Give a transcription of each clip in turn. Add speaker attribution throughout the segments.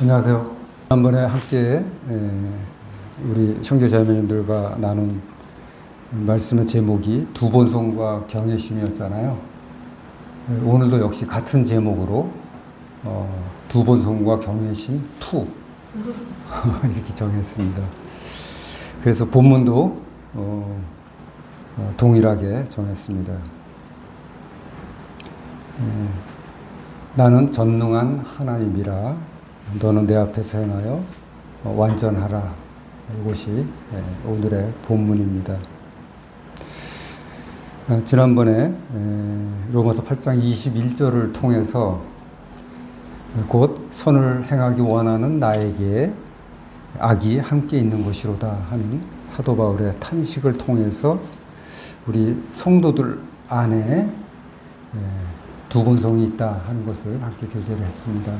Speaker 1: 안녕하세요. 지난번에 함께 우리 형제자매님들과 나눈 말씀의 제목이 두본성과 경외심이었잖아요. 오늘도 역시 같은 제목으로 두본성과 경외심 2 이렇게 정했습니다. 그래서 본문도 동일하게 정했습니다. 나는 전능한 하나님이라 너는 내 앞에서 행하여 완전하라. 이것이 오늘의 본문입니다. 지난번에 로마서 8장 21절을 통해서 곧 선을 행하기 원하는 나에게 악이 함께 있는 것이로다 하는 사도 바울의 탄식을 통해서 우리 성도들 안에 두본성이 있다 하는 것을 함께 교제를 했습니다.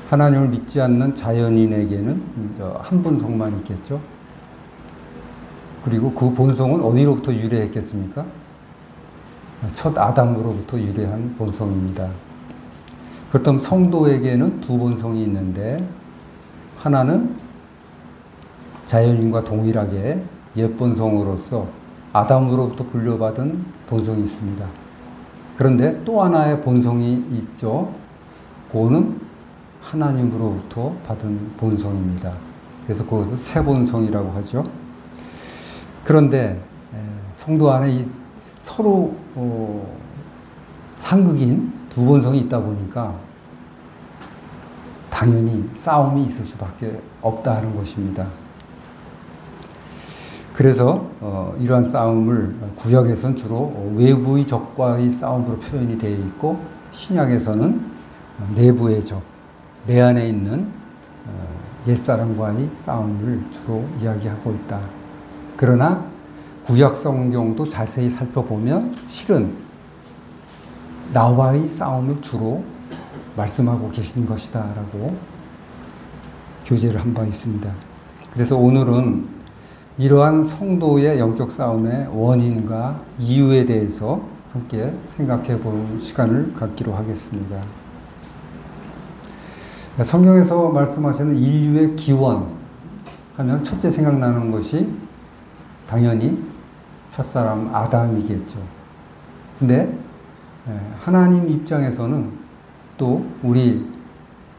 Speaker 1: 하나님을 믿지 않는 자연인에게는 한 본성만 있겠죠. 그리고 그 본성은 어디로부터 유래했겠습니까? 첫 아담으로부터 유래한 본성입니다. 그렇다면 성도에게는 두 본성이 있는데 하나는 자연인과 동일하게 옛 본성으로서 아담으로부터 분류받은 본성이 있습니다. 그런데 또 하나의 본성이 있죠. 그거는 하나님으로부터 받은 본성입니다. 그래서 그것을 새 본성이라고 하죠. 그런데 성도 안에 서로 상극인 두 본성이 있다 보니까 당연히 싸움이 있을 수밖에 없다 하는 것입니다. 그래서 이러한 싸움을 구약에서는 주로 외부의 적과의 싸움으로 표현이 되어 있고 신약에서는 내부의 적, 내 안에 있는 옛사람과의 싸움을 주로 이야기하고 있다. 그러나 구약 성경도 자세히 살펴보면 실은 나와의 싸움을 주로 말씀하고 계신 것이다 라고 교제를 한 바 있습니다. 그래서 오늘은 이러한 성도의 영적 싸움의 원인과 이유에 대해서 함께 생각해 보는 시간을 갖기로 하겠습니다. 성경에서 말씀하시는 인류의 기원 하면 첫째 생각나는 것이 당연히 첫사람 아담이겠죠. 근데 하나님 입장에서는 또 우리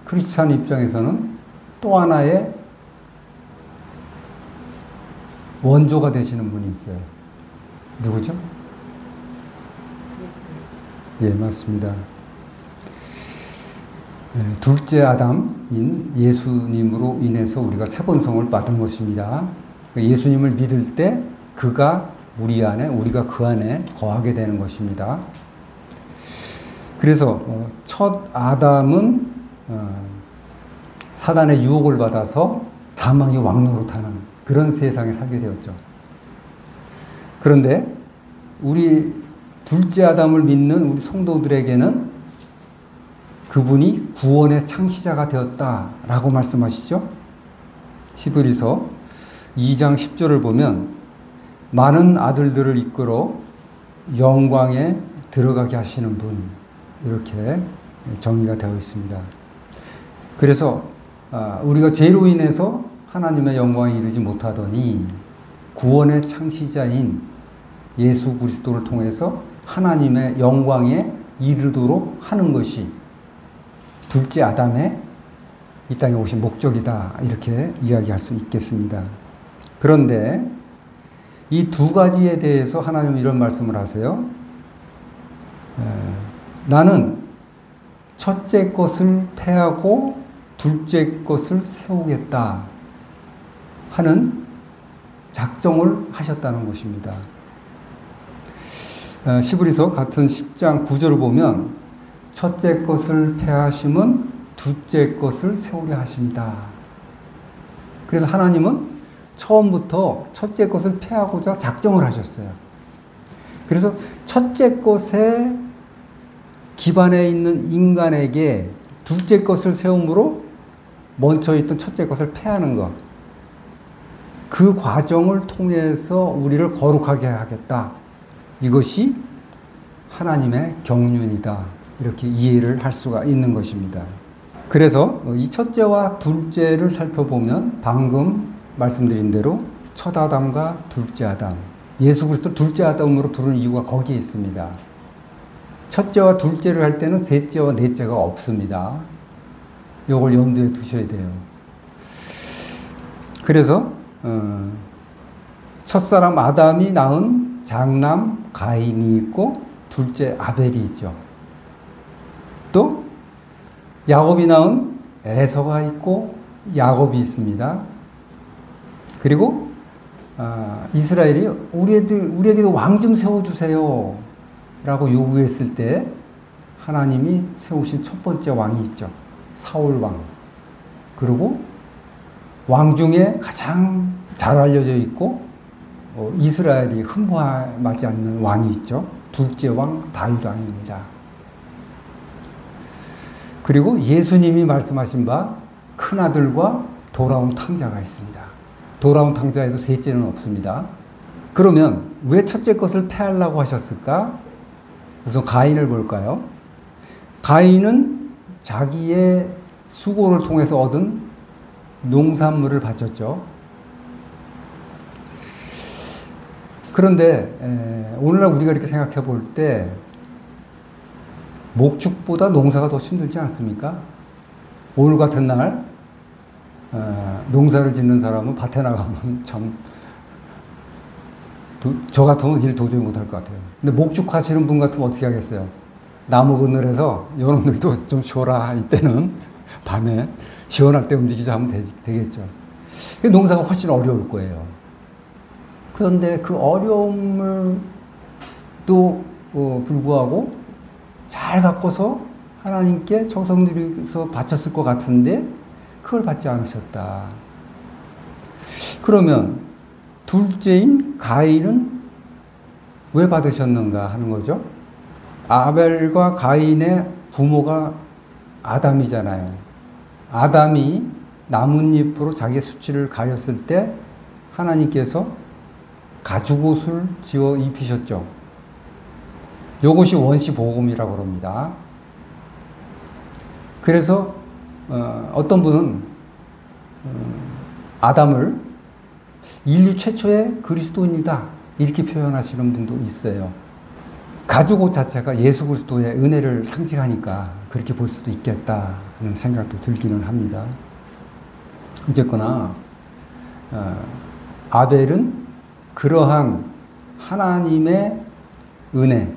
Speaker 1: 크리스찬 입장에서는 또 하나의 원조가 되시는 분이 있어요. 누구죠? 예, 맞습니다. 둘째 아담인 예수님으로 인해서 우리가 새 본성을 받은 것입니다. 예수님을 믿을 때 그가 우리 안에, 우리가 그 안에 거하게 되는 것입니다. 그래서 첫 아담은 사단의 유혹을 받아서 사망의 왕노릇하는 그런 세상에 살게 되었죠. 그런데 우리 둘째 아담을 믿는 우리 성도들에게는 그분이 구원의 창시자가 되었다라고 말씀하시죠. 히브리서 2장 10절을 보면 많은 아들들을 이끌어 영광에 들어가게 하시는 분, 이렇게 정의가 되어 있습니다. 그래서 우리가 죄로 인해서 하나님의 영광에 이르지 못하더니 구원의 창시자인 예수 그리스도를 통해서 하나님의 영광에 이르도록 하는 것이 둘째 아담의 이 땅에 오신 목적이다, 이렇게 이야기할 수 있겠습니다. 그런데 이 두 가지에 대해서 하나님은 이런 말씀을 하세요. 나는 첫째 것을 패하고 둘째 것을 세우겠다 하는 작정을 하셨다는 것입니다. 히브리서 같은 10장 9절을 보면 첫째 것을 패하심은 둘째 것을 세우려 하십니다. 그래서 하나님은 처음부터 첫째 것을 패하고자 작정을 하셨어요. 그래서 첫째 것에 기반에 있는 인간에게 둘째 것을 세움으로 멈춰 있던 첫째 것을 패하는 것, 그 과정을 통해서 우리를 거룩하게 하겠다. 이것이 하나님의 경륜이다. 이렇게 이해를 할 수가 있는 것입니다. 그래서 이 첫째와 둘째를 살펴보면 방금 말씀드린 대로 첫 아담과 둘째 아담, 예수 그리스도 둘째 아담으로 부르는 이유가 거기에 있습니다. 첫째와 둘째를 할 때는 셋째와 넷째가 없습니다. 이걸 염두에 두셔야 돼요. 그래서 첫사람 아담이 낳은 장남 가인이 있고 둘째 아벨이 있죠. 또 야곱이 낳은 에서가 있고 야곱이 있습니다. 그리고 이스라엘이 우리에게도 왕 좀 세워주세요 라고 요구했을 때 하나님이 세우신 첫 번째 왕이 있죠. 사울 왕. 그리고 왕 중에 가장 잘 알려져 있고 이스라엘이 흠모하지 않는 왕이 있죠. 둘째 왕 다윗 왕입니다. 그리고 예수님이 말씀하신 바 큰아들과 돌아온 탕자가 있습니다. 돌아온 탕자에도 셋째는 없습니다. 그러면 왜 첫째 것을 패하려고 하셨을까? 우선 가인을 볼까요? 가인은 자기의 수고를 통해서 얻은 농산물을 바쳤죠. 그런데 오늘날 우리가 이렇게 생각해 볼 때 목축보다 농사가 더 힘들지 않습니까? 오늘 같은 날 농사를 짓는 사람은 밭에 나가면 참 저 같으면 일 도저히 못할 것 같아요. 근데 목축하시는 분 같으면 어떻게 하겠어요? 나무 그늘에서 여러분들도 좀 쉬어라. 이때는 밤에 시원할 때 움직이자 하면 되겠죠. 농사가 훨씬 어려울 거예요. 그런데 그 어려움을 또 불구하고 잘 갖고서 하나님께 정성 들여서 바쳤을 것 같은데 그걸 받지 않으셨다. 그러면 둘째인 가인은 왜 받으셨는가 하는 거죠. 아벨과 가인의 부모가 아담이잖아요. 아담이 나뭇잎으로 자기의 수치를 가렸을 때 하나님께서 가죽옷을 지어 입히셨죠. 이것이 원시복음이라고 합니다. 그래서 어떤 분은 아담을 인류 최초의 그리스도인이다 이렇게 표현하시는 분도 있어요. 가죽옷 자체가 예수 그리스도의 은혜를 상징하니까 그렇게 볼 수도 있겠다 하는 생각도 들기는 합니다. 어쨌거나 아벨은 그러한 하나님의 은혜,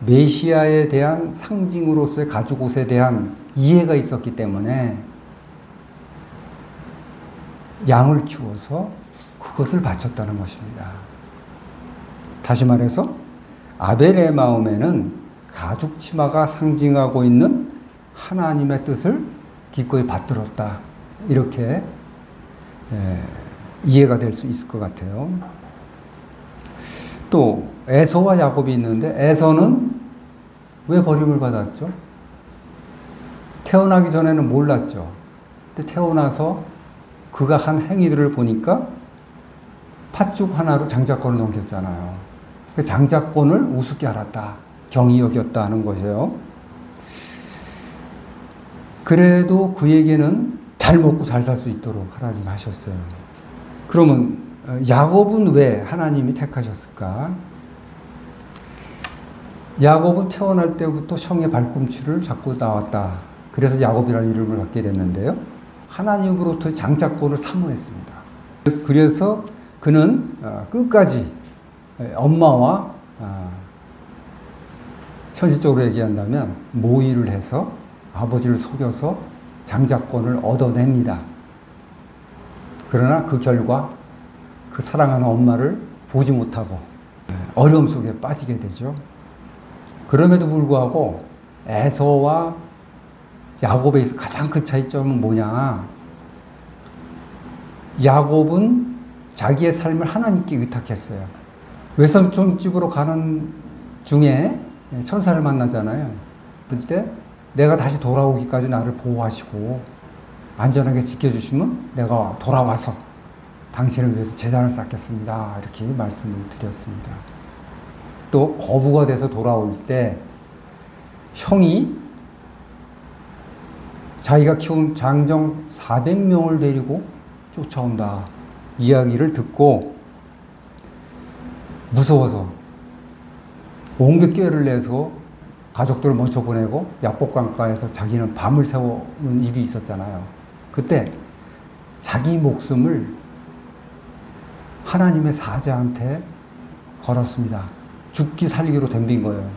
Speaker 1: 메시아에 대한 상징으로서의 가죽옷에 대한 이해가 있었기 때문에 양을 키워서 그것을 바쳤다는 것입니다. 다시 말해서 아벨의 마음에는 가죽 치마가 상징하고 있는 하나님의 뜻을 기꺼이 받들었다. 이렇게 이해가 될 수 있을 것 같아요. 또 에서와 야곱이 있는데 에서는 왜 버림을 받았죠? 태어나기 전에는 몰랐죠. 근데 태어나서 그가 한 행위들을 보니까 팥죽 하나로 장자권을 넘겼잖아요. 그 장자권을 우습게 알았다. 경히 여겼다 하는 것이에요. 그래도 그에게는 잘 먹고 잘 살 수 있도록 하나님 하셨어요. 그러면 야곱은 왜 하나님이 택하셨을까? 야곱은 태어날 때부터 형의 발꿈치를 잡고 나왔다. 그래서 야곱이라는 이름을 갖게 됐는데요. 하나님으로부터 장자권을 사모했습니다. 그래서 그는 끝까지 엄마와 현실적으로 얘기한다면 모의를 해서 아버지를 속여서 장자권을 얻어냅니다. 그러나 그 결과 그 사랑하는 엄마를 보지 못하고 어려움 속에 빠지게 되죠. 그럼에도 불구하고 에서와 야곱에 있어 가장 큰 차이점은 뭐냐? 야곱은 자기의 삶을 하나님께 의탁했어요. 외삼촌집으로 가는 중에 천사를 만나잖아요. 그때 내가 다시 돌아오기까지 나를 보호하시고 안전하게 지켜주시면 내가 돌아와서 당신을 위해서 제단을 쌓겠습니다. 이렇게 말씀을 드렸습니다. 또 거부가 돼서 돌아올 때 형이 자기가 키운 장정 400명을 데리고 쫓아온다. 이야기를 듣고 무서워서 온갖 꾀를 내서 가족들을 먼저 보내고 약복강가에서 자기는 밤을 새우는 일이 있었잖아요. 그때 자기 목숨을 하나님의 사자한테 걸었습니다. 죽기 살기로 덤빈 거예요.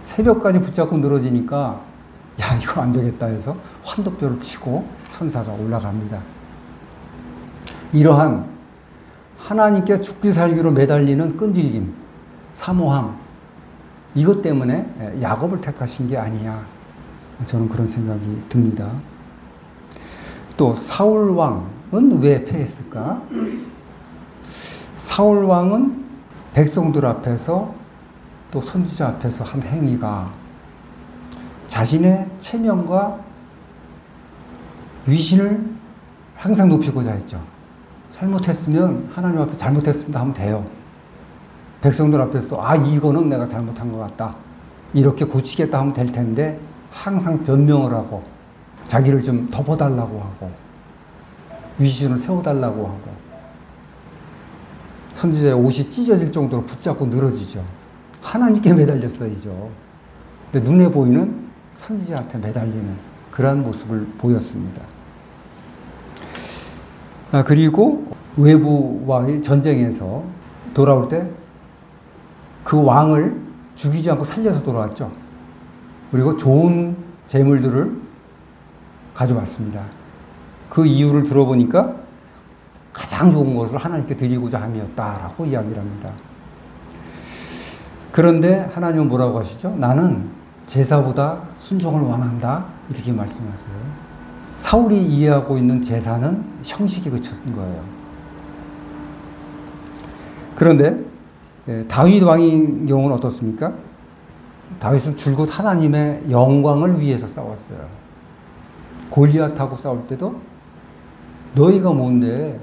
Speaker 1: 새벽까지 붙잡고 늘어지니까 야, 이거 안 되겠다 해서 환도뼈를 치고 천사가 올라갑니다. 이러한 하나님께 죽기 살기로 매달리는 끈질김, 사모함, 이것 때문에 야곱을 택하신 게 아니냐, 저는 그런 생각이 듭니다. 또 사울 왕은 왜 패했을까? 사울 왕은 백성들 앞에서 또 선지자 앞에서 한 행위가 자신의 체면과 위신을 항상 높이고자 했죠. 잘못했으면 하나님 앞에 잘못했습니다 하면 돼요. 백성들 앞에서도 이거는 내가 잘못한 것 같다, 이렇게 고치겠다 하면 될 텐데 항상 변명을 하고 자기를 좀 덮어달라고 하고 위신을 세워달라고 하고 선지자의 옷이 찢어질 정도로 붙잡고 늘어지죠. 하나님께 매달렸어야죠. 근데 눈에 보이는 선지자한테 매달리는 그러한 모습을 보였습니다. 그리고 외부와의 전쟁에서 돌아올 때 그 왕을 죽이지 않고 살려서 돌아왔죠. 그리고 좋은 재물들을 가져왔습니다. 그 이유를 들어보니까 가장 좋은 것을 하나님께 드리고자 함이었다라고 이야기를 합니다. 그런데 하나님은 뭐라고 하시죠? 나는 제사보다 순종을 원한다, 이렇게 말씀하세요. 사울이 이해하고 있는 제사는 형식에 그쳤던 거예요. 그런데 다윗 왕의 경우는 어떻습니까? 다윗은 줄곧 하나님의 영광을 위해서 싸웠어요. 골리앗하고 싸울 때도 너희가 뭔데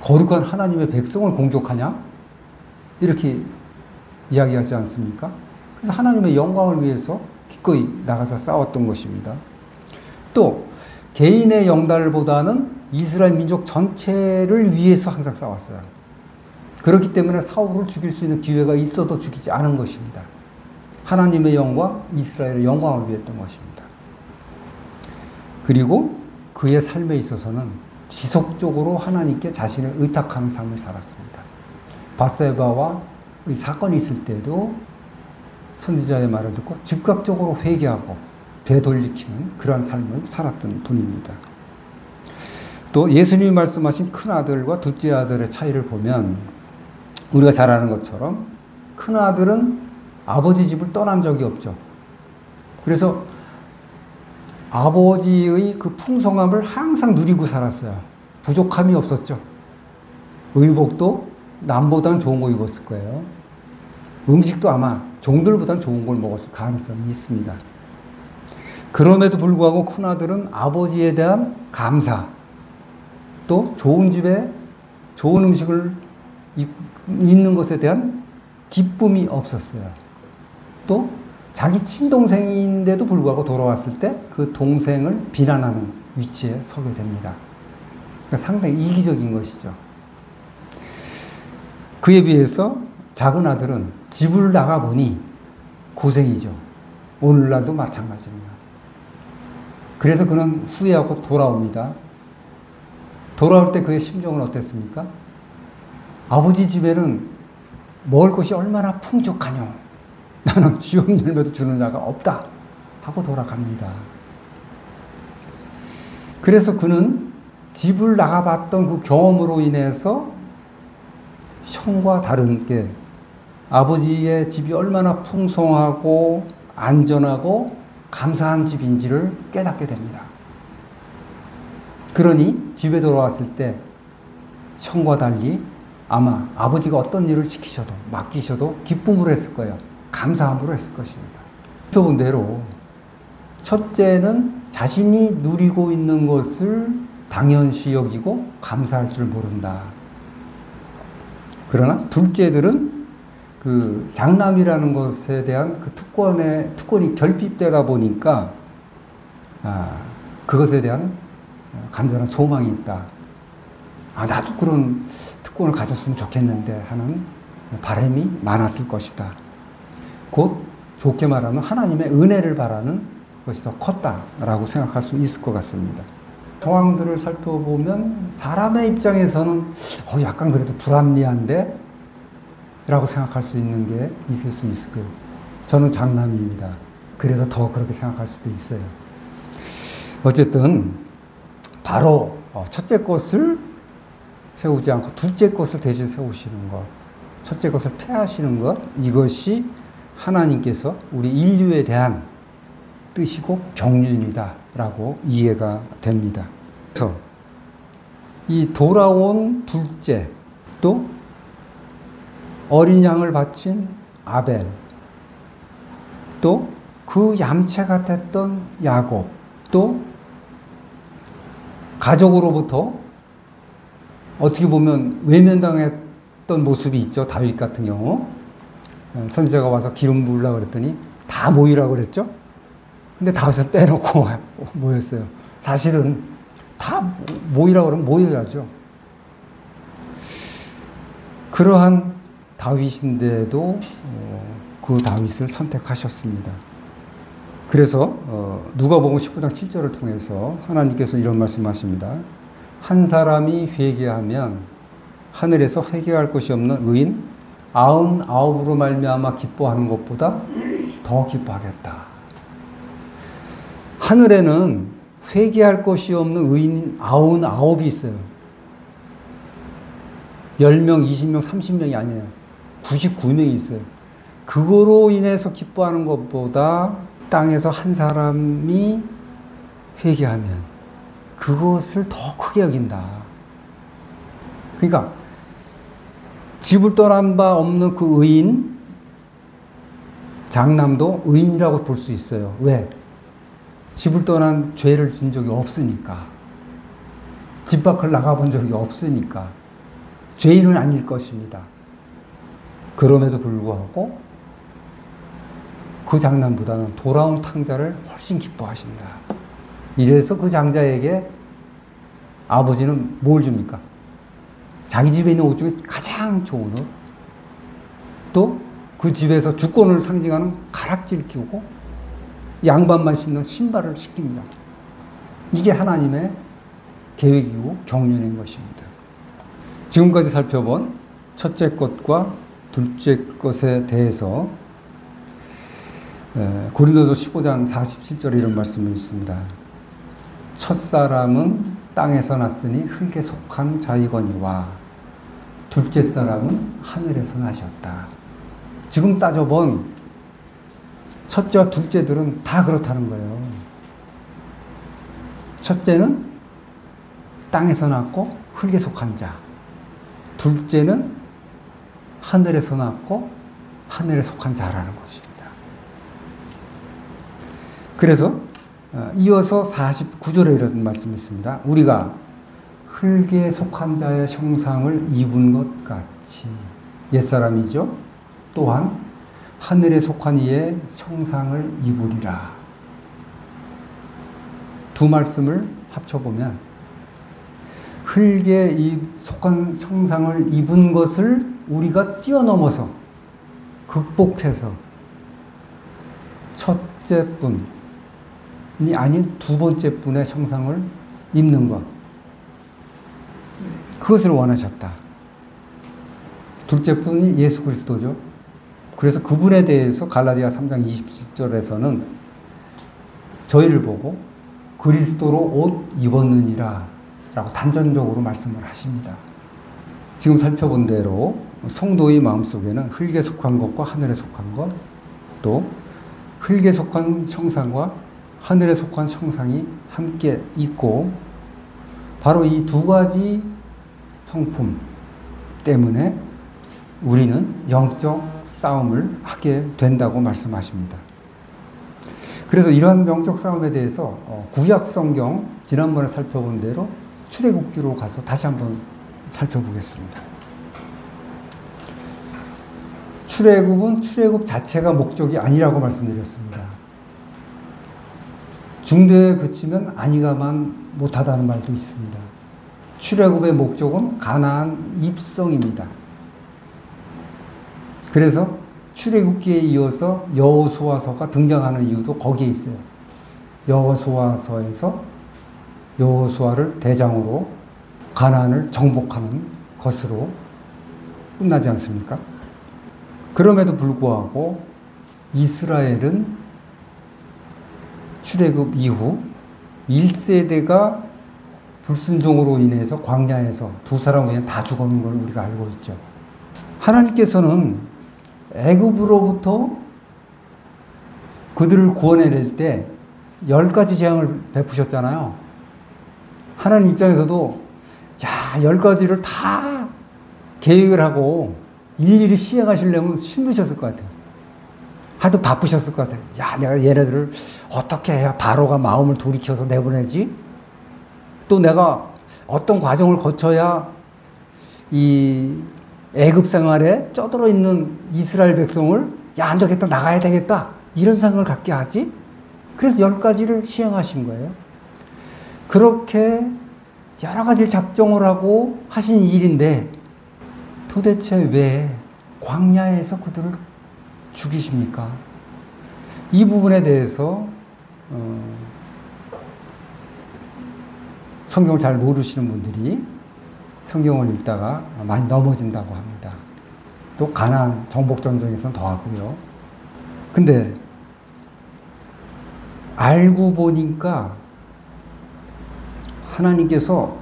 Speaker 1: 거룩한 하나님의 백성을 공격하냐? 이렇게 이야기하지 않습니까? 그래서 하나님의 영광을 위해서 기꺼이 나가서 싸웠던 것입니다. 또 개인의 영달보다는 이스라엘 민족 전체를 위해서 항상 싸웠어요. 그렇기 때문에 사울을 죽일 수 있는 기회가 있어도 죽이지 않은 것입니다. 하나님의 영광, 이스라엘의 영광을 위했던 것입니다. 그리고 그의 삶에 있어서는 지속적으로 하나님께 자신을 의탁하는 삶을 살았습니다. 밧세바와 이 사건이 있을 때도 선지자의 말을 듣고 즉각적으로 회개하고 되돌리키는 그러한 삶을 살았던 분입니다. 또 예수님이 말씀하신 큰아들과 둘째 아들의 차이를 보면 우리가 잘 아는 것처럼 큰아들은 아버지 집을 떠난 적이 없죠. 그래서 아버지의 그 풍성함을 항상 누리고 살았어요. 부족함이 없었죠. 의복도 남보다는 좋은 거 입었을 거예요. 음식도 아마 종들보다는 좋은 걸 먹었을 가능성이 있습니다. 그럼에도 불구하고 큰아들은 아버지에 대한 감사, 또 좋은 집에 좋은 음식을 있는 것에 대한 기쁨이 없었어요. 또 자기 친동생인데도 불구하고 돌아왔을 때 그 동생을 비난하는 위치에 서게 됩니다. 그러니까 상당히 이기적인 것이죠. 그에 비해서 작은 아들은 집을 나가보니 고생이죠. 오늘날도 마찬가지입니다. 그래서 그는 후회하고 돌아옵니다. 돌아올 때 그의 심정은 어땠습니까? 아버지 집에는 먹을 것이 얼마나 풍족하뇨. 나는 쥐업 열매도 주는 자가 없다 하고 돌아갑니다. 그래서 그는 집을 나가봤던 그 경험으로 인해서 형과 다른 게 아버지의 집이 얼마나 풍성하고 안전하고 감사한 집인지를 깨닫게 됩니다. 그러니 집에 돌아왔을 때 형과 달리 아마 아버지가 어떤 일을 시키셔도 맡기셔도 기쁨으로 했을 거예요. 감사함으로 했을 것입니다. 본 대로 첫째는 자신이 누리고 있는 것을 당연시 여기고 감사할 줄 모른다. 그러나 둘째들은 그 장남이라는 것에 대한 그 특권이 결핍되다 보니까 그것에 대한 간절한 소망이 있다. 나도 그런 특권을 가졌으면 좋겠는데 하는 바람이 많았을 것이다. 곧 좋게 말하면 하나님의 은혜를 바라는 것이 더 컸다라고 생각할 수 있을 것 같습니다. 상황들을 살펴보면 사람의 입장에서는 약간 그래도 불합리한데? 라고 생각할 수 있는 게 있을 수 있을 거예요. 저는 장남입니다. 그래서 더 그렇게 생각할 수도 있어요. 어쨌든 바로 첫째 것을 세우지 않고 둘째 것을 대신 세우시는 것, 첫째 것을 폐하시는 것, 이것이 하나님께서 우리 인류에 대한 뜻이고 경륜이다 라고 이해가 됩니다. 그래서 이 돌아온 둘째, 또 어린 양을 바친 아벨, 또 그 얌체 같았던 야곱, 또 가족으로부터 어떻게 보면 외면당했던 모습이 있죠. 다윗 같은 경우. 선지자가 와서 기름 부으려고 그랬더니 다 모이라고 그랬죠. 근데 다윗을 빼놓고 모였어요. 사실은 다 모이라고 그러면 모여야죠. 그러한 다윗인데도 그 다윗을 선택하셨습니다. 그래서 누가복음 19장 7절을 통해서 하나님께서 이런 말씀하십니다. 한 사람이 회개하면 하늘에서 회개할 것이 없는 의인 99으로 말미암아 기뻐하는 것보다 더 기뻐하겠다. 하늘에는 회개할 것이 없는 의인 99이 있어요. 10명, 20명, 30명이 아니에요. 99명이 있어요. 그거로 인해서 기뻐하는 것보다 땅에서 한 사람이 회개하면 그것을 더 크게 여긴다. 그러니까 집을 떠난 바 없는 그 의인, 장남도 의인이라고 볼 수 있어요. 왜? 집을 떠난 죄를 진 적이 없으니까. 집 밖을 나가본 적이 없으니까. 죄인은 아닐 것입니다. 그럼에도 불구하고 그 장남보다는 돌아온 탕자를 훨씬 기뻐하신다. 이래서 그 장자에게 아버지는 뭘 줍니까? 자기 집에 있는 옷 중에 가장 좋은 옷, 또 그 집에서 주권을 상징하는 가락지를 끼우고 양반만 신는 신발을 시킵니다. 이게 하나님의 계획이고 경륜인 것입니다. 지금까지 살펴본 첫째 것과 둘째 것에 대해서 고린도서 15장 47절에 이런 말씀이 있습니다. 첫사람은 땅에서 났으니 흙에 속한 자이거니와 둘째 사람은 하늘에서 나셨다. 지금 따져본 첫째와 둘째들은 다 그렇다는 거예요. 첫째는 땅에서 났고 흙에 속한 자. 둘째는 하늘에서 났고 하늘에 속한 자라는 것입니다. 그래서 이어서 49절에 이런 말씀이 있습니다. 우리가 흙에 속한 자의 형상을 입은 것 같이 옛사람이죠. 또한 하늘에 속한 이의 형상을 입으리라. 두 말씀을 합쳐보면 흙에 속한 형상을 입은 것을 우리가 뛰어넘어서 극복해서 첫째 분이 아닌 두 번째 분의 형상을 입는 것, 그것을 원하셨다. 둘째 분이 예수 그리스도죠. 그래서 그분에 대해서 갈라디아 3장 27절에서는 저희를 보고 그리스도로 옷 입었느니라 라고 단전적으로 말씀을 하십니다. 지금 살펴본 대로 성도의 마음속에는 흙에 속한 것과 하늘에 속한 것, 또 흙에 속한 형상과 하늘에 속한 형상이 함께 있고, 바로 이 두 가지 성품 때문에 우리는 영적 싸움을 하게 된다고 말씀하십니다. 그래서 이러한 영적 싸움에 대해서 구약 성경 지난번에 살펴본 대로 출애굽기로 가서 다시 한번 살펴보겠습니다. 출애굽은 출애굽 자체가 목적이 아니라고 말씀드렸습니다. 중도에 그치면 안위가만 못하다는 말도 있습니다. 출애굽의 목적은 가나안 입성입니다. 그래서 출애굽기에 이어서 여호수아서가 등장하는 이유도 거기에 있어요. 여호수아서에서 여호수아를 대장으로 가나안을 정복하는 것으로 끝나지 않습니까? 그럼에도 불구하고 이스라엘은 출애굽 이후 1세대가 불순종으로 인해서 광야에서 두 사람 외에 다 죽었는 걸 우리가 알고 있죠. 하나님께서는 애굽으로부터 그들을 구원해낼 때 10가지 재앙을 베푸셨잖아요. 하나님 입장에서도 10가지를 다 계획을 하고 일일이 시행하시려면 힘드셨을 것 같아요. 하도 바쁘셨을 것 같아요. 내가 얘네들을 어떻게 해야 바로가 마음을 돌이켜서 내보내지? 또 내가 어떤 과정을 거쳐야 이 애굽 생활에 쩌들어 있는 이스라엘 백성을 안 되겠다, 나가야 되겠다, 이런 생각을 갖게 하지? 그래서 10가지를 시행하신 거예요. 그렇게 여러 가지 작정을 하고 하신 일인데 도대체 왜 광야에서 그들을 죽이십니까? 이 부분에 대해서 성경을 잘 모르시는 분들이 성경을 읽다가 많이 넘어진다고 합니다. 또 가나안 정복전쟁에서는 더하고요. 근데 알고 보니까 하나님께서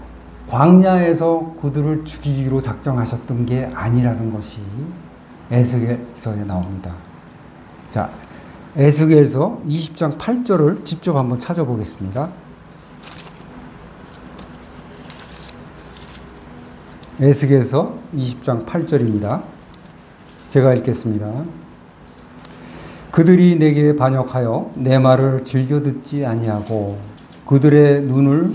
Speaker 1: 광야에서 그들을 죽이기로 작정하셨던 게 아니라는 것이 에스겔서에 나옵니다. 자, 에스겔서 20장 8절을 직접 한번 찾아보겠습니다. 에스겔서 20장 8절입니다. 제가 읽겠습니다. 그들이 내게 반역하여 내 말을 즐겨 듣지 아니하고 그들의 눈을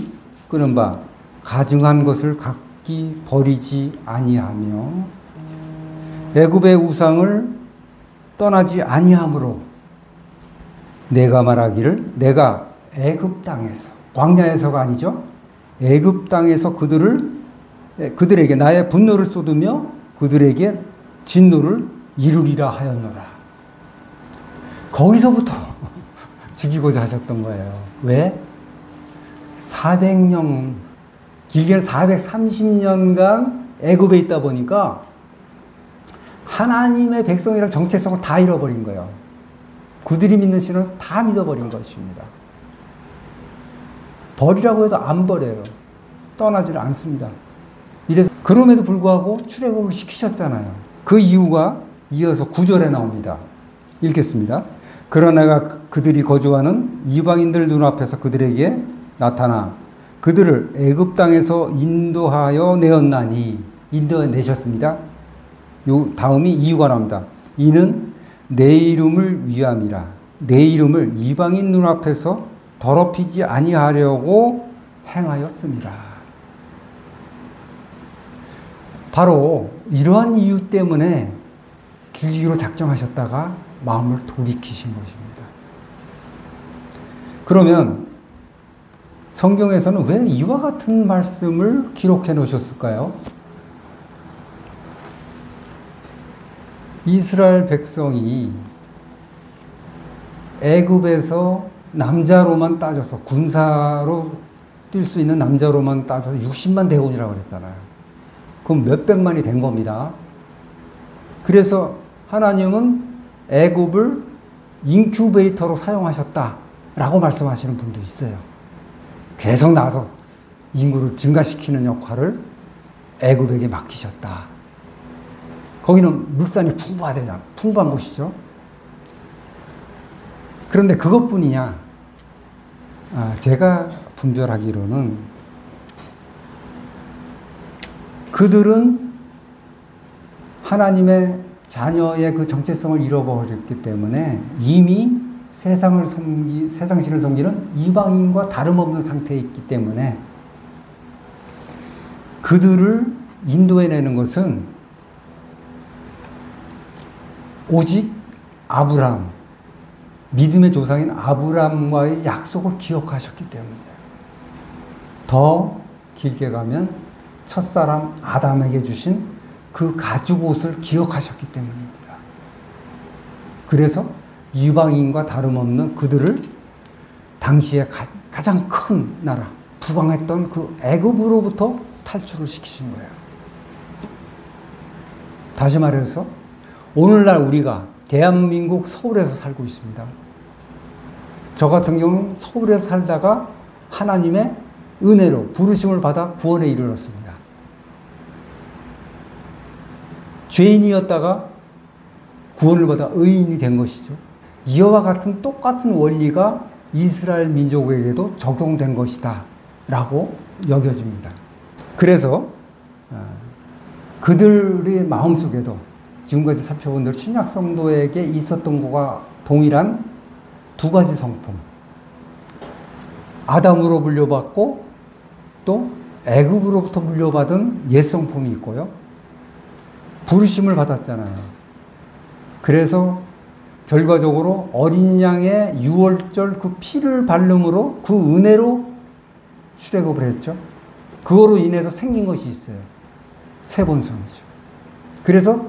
Speaker 1: 끄는 바 가증한 것을 각기 버리지 아니하며 애굽의 우상을 떠나지 아니하므로 내가 말하기를 내가 애굽 땅에서, 광야에서가 아니죠, 애굽 땅에서 그들에게 나의 분노를 쏟으며 그들에게 진노를 이루리라 하였노라. 거기서부터 죽이고자 하셨던 거예요. 왜? 400년, 길게는 430년간 애굽에 있다 보니까 하나님의 백성이란 정체성을 다 잃어버린 거예요. 그들이 믿는 신을 다 믿어버린 것입니다. 버리라고 해도 안 버려요. 떠나지를 않습니다. 이래서 그럼에도 불구하고 출애굽을 시키셨잖아요. 그 이유가 이어서 9절에 나옵니다. 읽겠습니다. 그러나 그들이 거주하는 이방인들 눈앞에서 그들에게 나타나 그들을 애굽 땅에서 인도하여 내었나니, 인도해 내셨습니다. 요 다음이 이유가 나옵니다. 이는 내 이름을 위함이라. 내 이름을 이방인 눈앞에서 더럽히지 아니하려고 행하였습니다. 바로 이러한 이유 때문에 죽이기로 작정하셨다가 마음을 돌이키신 것입니다. 그러면 성경에서는 왜 이와 같은 말씀을 기록해 놓으셨을까요? 이스라엘 백성이 애굽에서 남자로만 따져서, 군사로 뛸 수 있는 남자로만 따져서 60만 대군이라고 그랬잖아요. 그럼 몇백만이 된 겁니다. 그래서 하나님은 애굽을 인큐베이터로 사용하셨다라고 말씀하시는 분도 있어요. 계속 나서 인구를 증가시키는 역할을 애굽에게 맡기셨다. 거기는 물산이 풍부한 곳이죠. 그런데 그것뿐이냐? 제가 분별하기로는 그들은 하나님의 자녀의 그 정체성을 잃어버렸기 때문에 이미 세상신을 섬기는 이방인과 다름없는 상태에 있기 때문에 그들을 인도해내는 것은 오직 아브라함, 믿음의 조상인 아브라함과의 약속을 기억하셨기 때문이에요. 더 길게 가면 첫사람 아담에게 주신 그 가죽옷을 기억하셨기 때문입니다. 그래서 이방인과 다름없는 그들을 당시에 가장 큰 나라, 부강했던 그 애굽으로부터 탈출을 시키신 거예요. 다시 말해서 오늘날 우리가 대한민국 서울에서 살고 있습니다. 저 같은 경우는 서울에서 살다가 하나님의 은혜로 부르심을 받아 구원에 이르렀습니다. 죄인이었다가 구원을 받아 의인이 된 것이죠. 이와 같은 똑같은 원리가 이스라엘 민족에게도 적용된 것이다 라고 여겨집니다. 그래서 그들의 마음속에도 지금까지 살펴본 대로 신약 성도에게 있었던 것과 동일한 두 가지 성품, 아담으로 물려받고 또 애굽으로부터 물려받은 옛 성품이 있고요. 부르심을 받았잖아요. 그래서 결과적으로 어린 양의 유월절 그 피를 바름으로 그 은혜로 출애굽을 했죠. 그거로 인해서 생긴 것이 있어요. 새 본성이죠. 그래서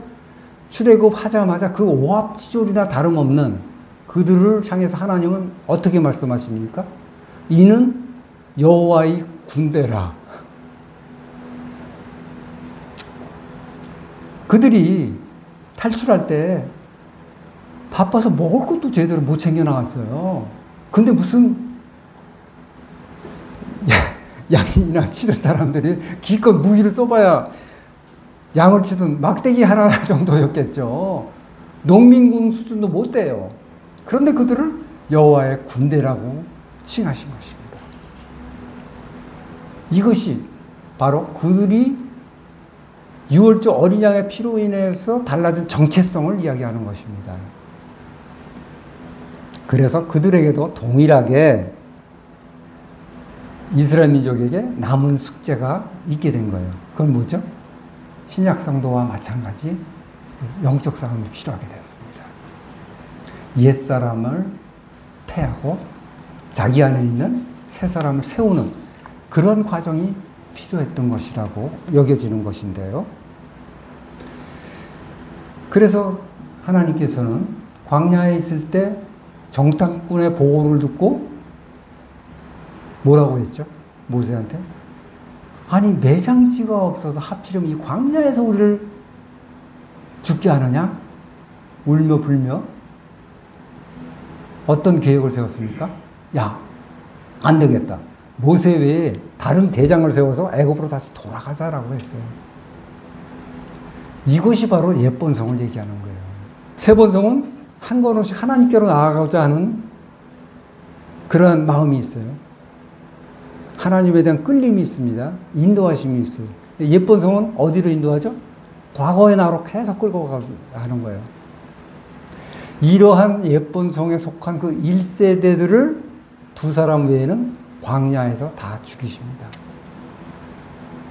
Speaker 1: 출애굽하자마자 그 오합지졸이나 다름없는 그들을 향해서 하나님은 어떻게 말씀하십니까? 이는 여호와의 군대라. 그들이 탈출할 때 바빠서 먹을 것도 제대로 못 챙겨 나갔어요. 근데 무슨 양이나 치는 사람들이 기껏 무기를 써봐야 양을 치든 막대기 하나 정도였겠죠. 농민군 수준도 못 돼요. 그런데 그들을 여호와의 군대라고 칭하신 것입니다. 이것이 바로 그들이 유월절 어린 양의 피로 인해서 달라진 정체성을 이야기하는 것입니다. 그래서 그들에게도 동일하게 이스라엘 민족에게 남은 숙제가 있게 된 거예요. 그건 뭐죠? 신약 성도와 마찬가지 영적 싸움이 필요하게 됐습니다. 옛사람을 패하고 자기 안에 있는 새 사람을 세우는 그런 과정이 필요했던 것이라고 여겨지는 것인데요. 그래서 하나님께서는 광야에 있을 때 정탐꾼의 보고를 듣고 뭐라고 했죠? 모세한테? 아니 매장지가 없어서 하필이면 이 광야에서 우리를 죽게 하느냐? 울며 불며 어떤 계획을 세웠습니까? 야, 안 되겠다. 모세 외에 다른 대장을 세워서 애굽으로 다시 돌아가자라고 했어요. 이것이 바로 옛 본성을 얘기하는 거예요. 새 본성은 한 걸음씩 하나님께로 나아가고자 하는 그러한 마음이 있어요. 하나님에 대한 끌림이 있습니다. 인도하심이 있어요. 옛 본성은 어디로 인도하죠? 과거의 나로 계속 끌고 가고 하는 거예요. 이러한 옛 본성에 속한 그 1세대들을 두 사람 외에는 광야에서 다 죽이십니다.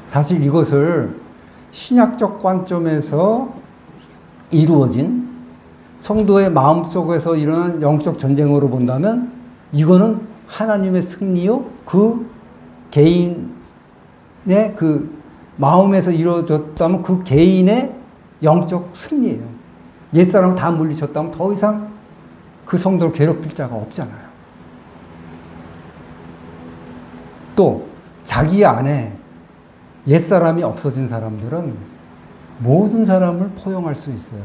Speaker 1: 사실 이것을 신약적 관점에서 이루어진 성도의 마음속에서 일어난 영적 전쟁으로 본다면 이거는 하나님의 승리요 그 개인의 그 마음에서 이루어졌다면 그 개인의 영적 승리예요. 옛사람을 다 물리쳤다면 더 이상 그 성도를 괴롭힐 자가 없잖아요. 또 자기 안에 옛사람이 없어진 사람들은 모든 사람을 포용할 수 있어요.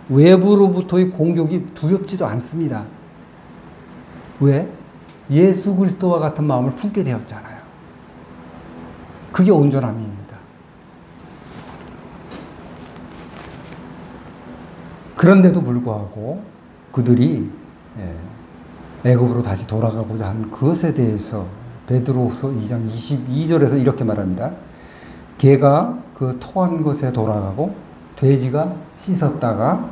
Speaker 1: 외부로부터의 공격이 두렵지도 않습니다. 왜? 예수 그리스도와 같은 마음을 품게 되었잖아요. 그게 온전함입니다. 그런데도 불구하고 그들이 애굽으로 다시 돌아가고자 하는 그것에 대해서 베드로후서 2장 22절에서 이렇게 말합니다. 개가 그 토한 것에 돌아가고 돼지가 씻었다가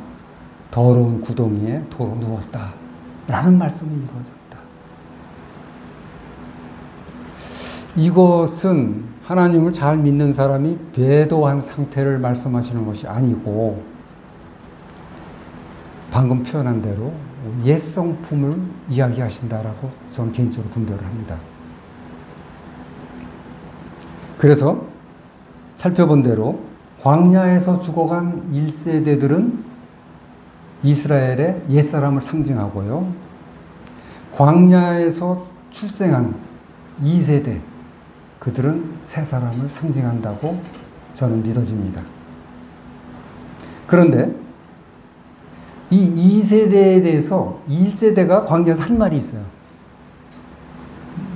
Speaker 1: 더러운 구덩이에 도로 누웠다 라는 말씀이 이루어졌다. 이것은 하나님을 잘 믿는 사람이 배도한 상태를 말씀하시는 것이 아니고 방금 표현한 대로 옛 성품을 이야기하신다라고 저는 개인적으로 분별을 합니다. 그래서 살펴본 대로 광야에서 죽어간 1세대들은 이스라엘의 옛사람을 상징하고요. 광야에서 출생한 2세대, 그들은 새사람을 상징한다고 저는 믿어집니다. 그런데 이 2세대에 대해서 1세대가 광야에서 한 말이 있어요.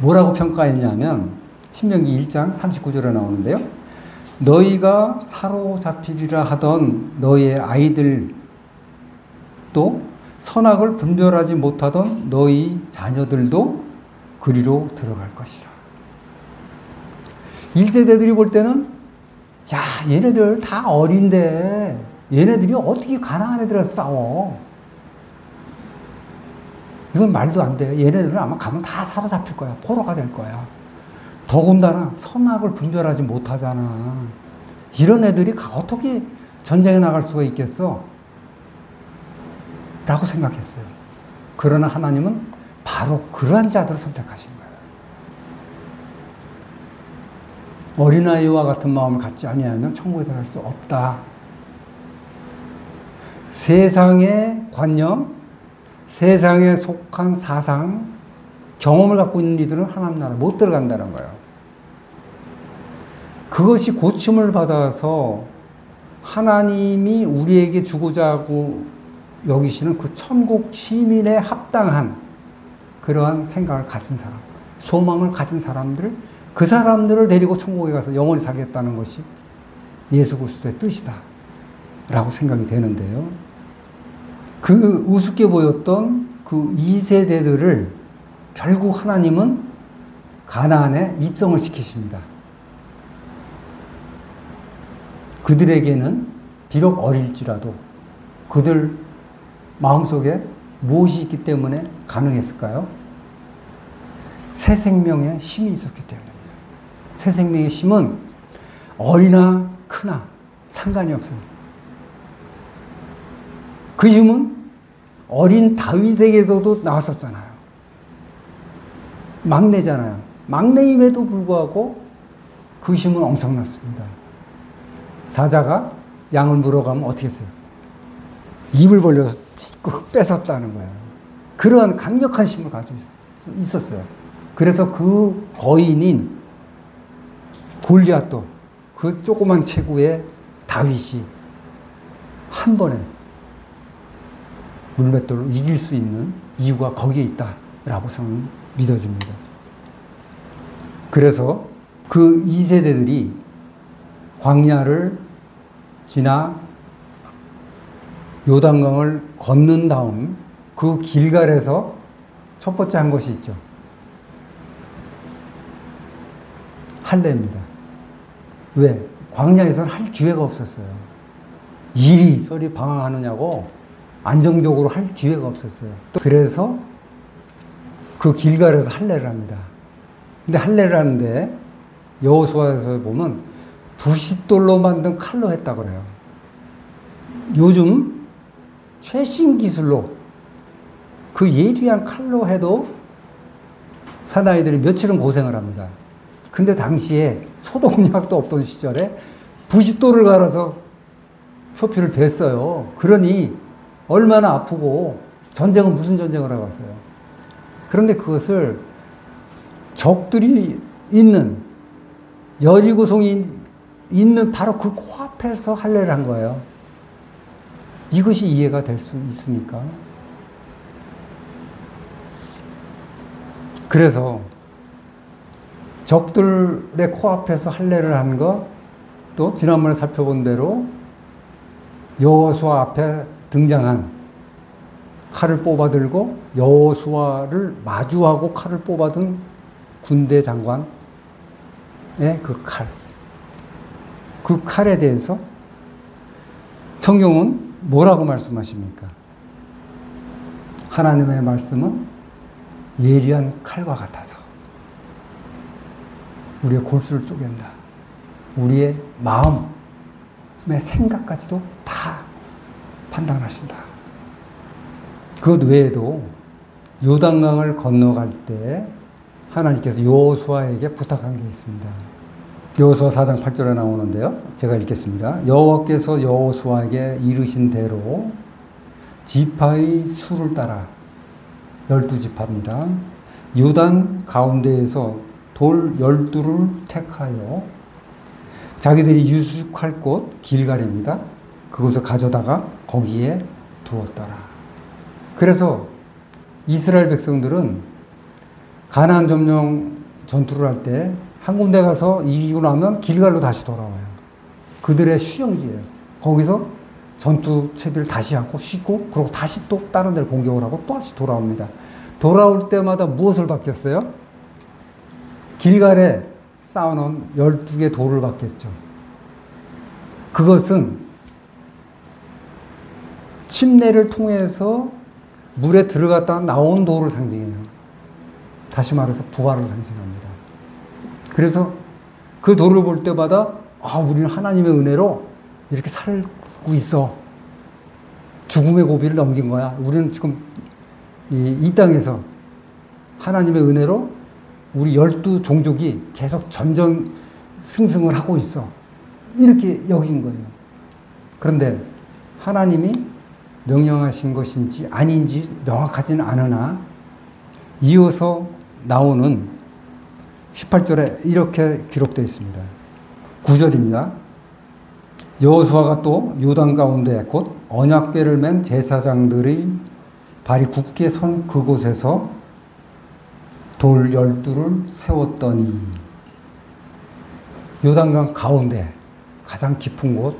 Speaker 1: 뭐라고 평가했냐면 신명기 1장 39절에 나오는데요. 너희가 사로잡히리라 하던 너희의 아이들 또 선악을 분별하지 못하던 너희 자녀들도 그리로 들어갈 것이라. 1세대들이 볼 때는 야, 얘네들 다 어린데 얘네들이 어떻게 가나안 애들하고 싸워? 이건 말도 안 돼. 얘네들은 아마 가면 다 사로잡힐 거야. 포로가 될 거야. 더군다나 선악을 분별하지 못하잖아. 이런 애들이 어떻게 전쟁에 나갈 수가 있겠어? 라고 생각했어요. 그러나 하나님은 바로 그러한 자들을 선택하신 거예요. 어린아이와 같은 마음을 갖지 아니하면 천국에 들어갈 수 없다. 세상의 관념, 세상에 속한 사상, 경험을 갖고 있는 이들은 하나님 나라 못 들어간다는 거예요. 그것이 고침을 받아서 하나님이 우리에게 주고자 하고 여기시는 그 천국 시민에 합당한 그러한 생각을 가진 사람, 소망을 가진 사람들, 그 사람들을 데리고 천국에 가서 영원히 살겠다는 것이 예수 그리스도의 뜻이다 라고 생각이 되는데요. 그 우습게 보였던 그 2세대들을 결국 하나님은 가나안에 입성을 시키십니다. 그들에게는 비록 어릴지라도 그들 마음속에 무엇이 있기 때문에 가능했을까요? 새 생명의 힘이 있었기 때문이에요. 새 생명의 힘은 어리나 크나 상관이 없습니다. 그 힘은 어린 다윗에게도 나왔었잖아요. 막내잖아요. 막내임에도 불구하고 그 힘은 엄청났습니다. 사자가 양을 물어가면 어떻게 했어요? 입을 벌려서 뺏었다는 거예요. 그러한 강력한 힘을 가지고 있었어요. 그래서 그 거인인 골리앗도 그 조그만 체구의 다윗이 한 번에 물맷돌로 이길 수 있는 이유가 거기에 있다라고 저는 믿어집니다. 그래서 그 2세대들이 광야를 지나 요단강을 건넌 다음 그 길갈에서 첫 번째 한 것이 있죠. 할례입니다. 왜? 광야에서는 할 기회가 없었어요. 이리저리 방황하느냐고 안정적으로 할 기회가 없었어요. 그래서 그 길갈에서 할례를 합니다. 근데 할례를 하는데 여호수아에서 보면 부싯돌로 만든 칼로 했다 그래요. 요즘 최신 기술로 그 예리한 칼로 해도 사나이들이 며칠은 고생을 합니다. 근데 당시에 소독약도 없던 시절에 부싯돌을 갈아서 표피를 뱄어요. 그러니 얼마나 아프고 전쟁은 무슨 전쟁을 하고 왔어요. 그런데 그것을 적들이 있는 여리고성이 있는 바로 그 코앞에서 할례를 한 거예요. 이것이 이해가 될 수 있습니까? 그래서 적들의 코앞에서 할례를 한 것, 또 지난번에 살펴본 대로 여호수아 앞에 등장한 칼을 뽑아들고 여호수아를 마주하고 칼을 뽑아든 군대 장관의 그 칼. 그 칼에 대해서 성경은 뭐라고 말씀하십니까? 하나님의 말씀은 예리한 칼과 같아서 우리의 골수를 쪼갠다. 우리의 마음의 생각까지도 다 판단하신다. 그것 외에도 요단강을 건너갈 때 하나님께서 여호수아에게 부탁한 게 있습니다. 여호수아 4장 8절에 나오는데요. 제가 읽겠습니다. 여호와께서 여호수아에게 이르신 대로 지파의 수를 따라 12지파입니다. 요단 가운데에서 돌 12를 택하여 자기들이 유숙할 곳 길갈입니다. 그곳을 가져다가 거기에 두었더라. 그래서 이스라엘 백성들은 가나안 점령 전투를 할 때 한 군데 가서 이기고 나면 길갈로 다시 돌아와요. 그들의 휴영지예요. 거기서 전투 채비를 다시 하고 쉬고 그리고 다시 또 다른 데를 공격을 하고 또 다시 돌아옵니다. 돌아올 때마다 무엇을 받겠어요? 길갈에 쌓아놓은 12개 돌을 받겠죠. 그것은 침례를 통해서 물에 들어갔다 나온 돌을 상징해요. 다시 말해서 부활을 상징합니다. 그래서 그 돌을 볼 때마다 우리는 하나님의 은혜로 이렇게 살고 있어. 죽음의 고비를 넘긴 거야. 우리는 지금 이 땅에서 하나님의 은혜로 우리 12종족이 계속 전전 승승을 하고 있어. 이렇게 여긴 거예요. 그런데 하나님이 명령하신 것인지 아닌지 명확하지는 않으나 이어서 나오는 18절에 이렇게 기록되어 있습니다. 9절입니다. 여호수아가 또 요단 가운데 곧 언약궤를 맨 제사장들의 발이 굳게 선 그곳에서 돌 12를 세웠더니 요단강 가운데 가장 깊은 곳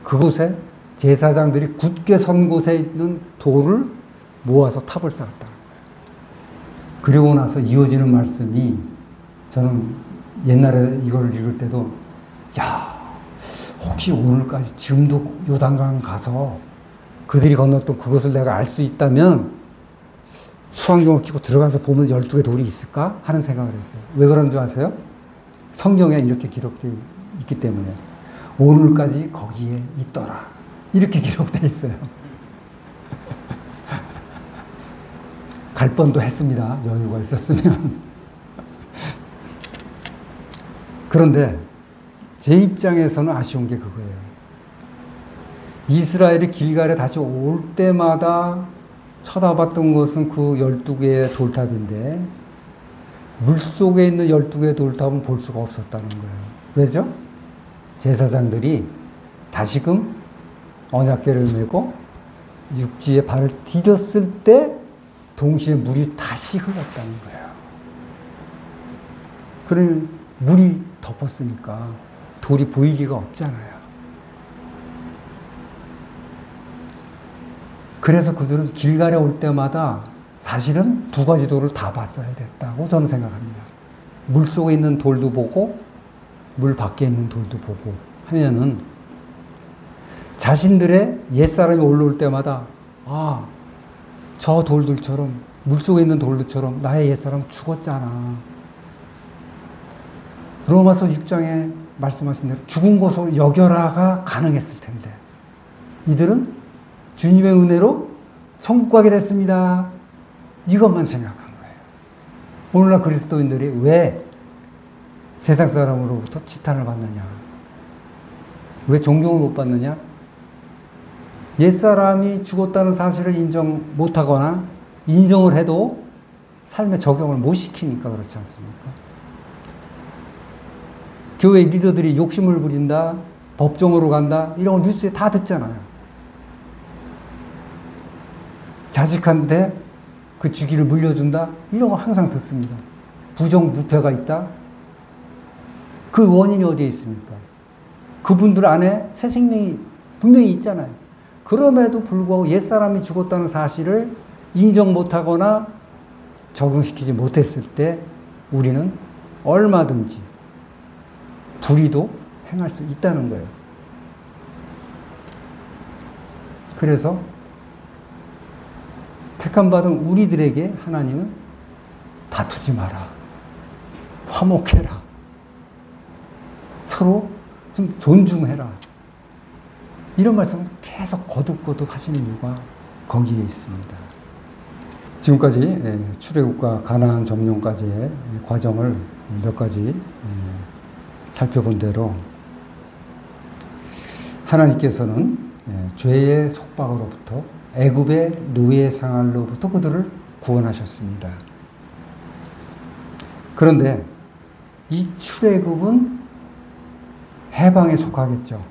Speaker 1: 그곳에 제사장들이 굳게 선 곳에 있는 돌을 모아서 탑을 쌓았다. 그리고 나서 이어지는 말씀이 저는 옛날에 이걸 읽을 때도 혹시 오늘까지 지금도 요단강 가서 그들이 건넜던 그것을 내가 알 수 있다면 수안경을 끼고 들어가서 보면 12개 돌이 있을까? 하는 생각을 했어요. 왜 그런 줄 아세요? 성경에 이렇게 기록되어 있기 때문에 오늘까지 거기에 있더라. 이렇게 기록되어 있어요. 갈 뻔도 했습니다. 여유가 있었으면. 그런데 제 입장에서는 아쉬운 게 그거예요. 이스라엘이 길갈에 다시 올 때마다 쳐다봤던 것은 그 12개의 돌탑인데 물속에 있는 12개의 돌탑은 볼 수가 없었다는 거예요. 왜죠? 제사장들이 다시금 언약궤를 메고 육지에 발을 디뎠을 때 동시에 물이 다시 흘렀다는 거예요. 그러니 물이 덮었으니까 돌이 보일 리가 없잖아요. 그래서 그들은 길갈에 올 때마다 사실은 두 가지 돌을 다 봤어야 됐다고 저는 생각합니다. 물 속에 있는 돌도 보고 물 밖에 있는 돌도 보고 하면은 자신들의 옛사람이 올라올 때마다 저 돌들처럼 물속에 있는 돌들처럼 나의 옛사람 죽었잖아. 로마서 6장에 말씀하신 대로 죽은 곳으로 여겨라가 가능했을 텐데 이들은 주님의 은혜로 천국 가게 됐습니다. 이것만 생각한 거예요. 오늘날 그리스도인들이 왜 세상 사람으로부터 지탄을 받느냐? 왜 존경을 못 받느냐? 옛사람이 죽었다는 사실을 인정 못하거나 인정을 해도 삶에 적용을 못 시키니까 그렇지 않습니까? 교회 리더들이 욕심을 부린다, 법정으로 간다, 이런 걸 뉴스에 다 듣잖아요. 자식한테 그 주기를 물려준다, 이런 거 항상 듣습니다. 부정부패가 있다. 그 원인이 어디에 있습니까? 그분들 안에 새 생명이 분명히 있잖아요. 그럼에도 불구하고 옛사람이 죽었다는 사실을 인정 못하거나 적용시키지 못했을 때 우리는 얼마든지 불의도 행할 수 있다는 거예요. 그래서 택함받은 우리들에게 하나님은 다투지 마라. 화목해라. 서로 좀 존중해라. 이런 말씀을 계속 거듭거듭 하시는 이유가 거기에 있습니다. 지금까지 출애굽과 가나안 점령까지의 과정을 몇 가지 살펴본 대로 하나님께서는 죄의 속박으로부터 애굽의 노예 생활로부터 그들을 구원하셨습니다. 그런데 이 출애굽은 해방에 속하겠죠.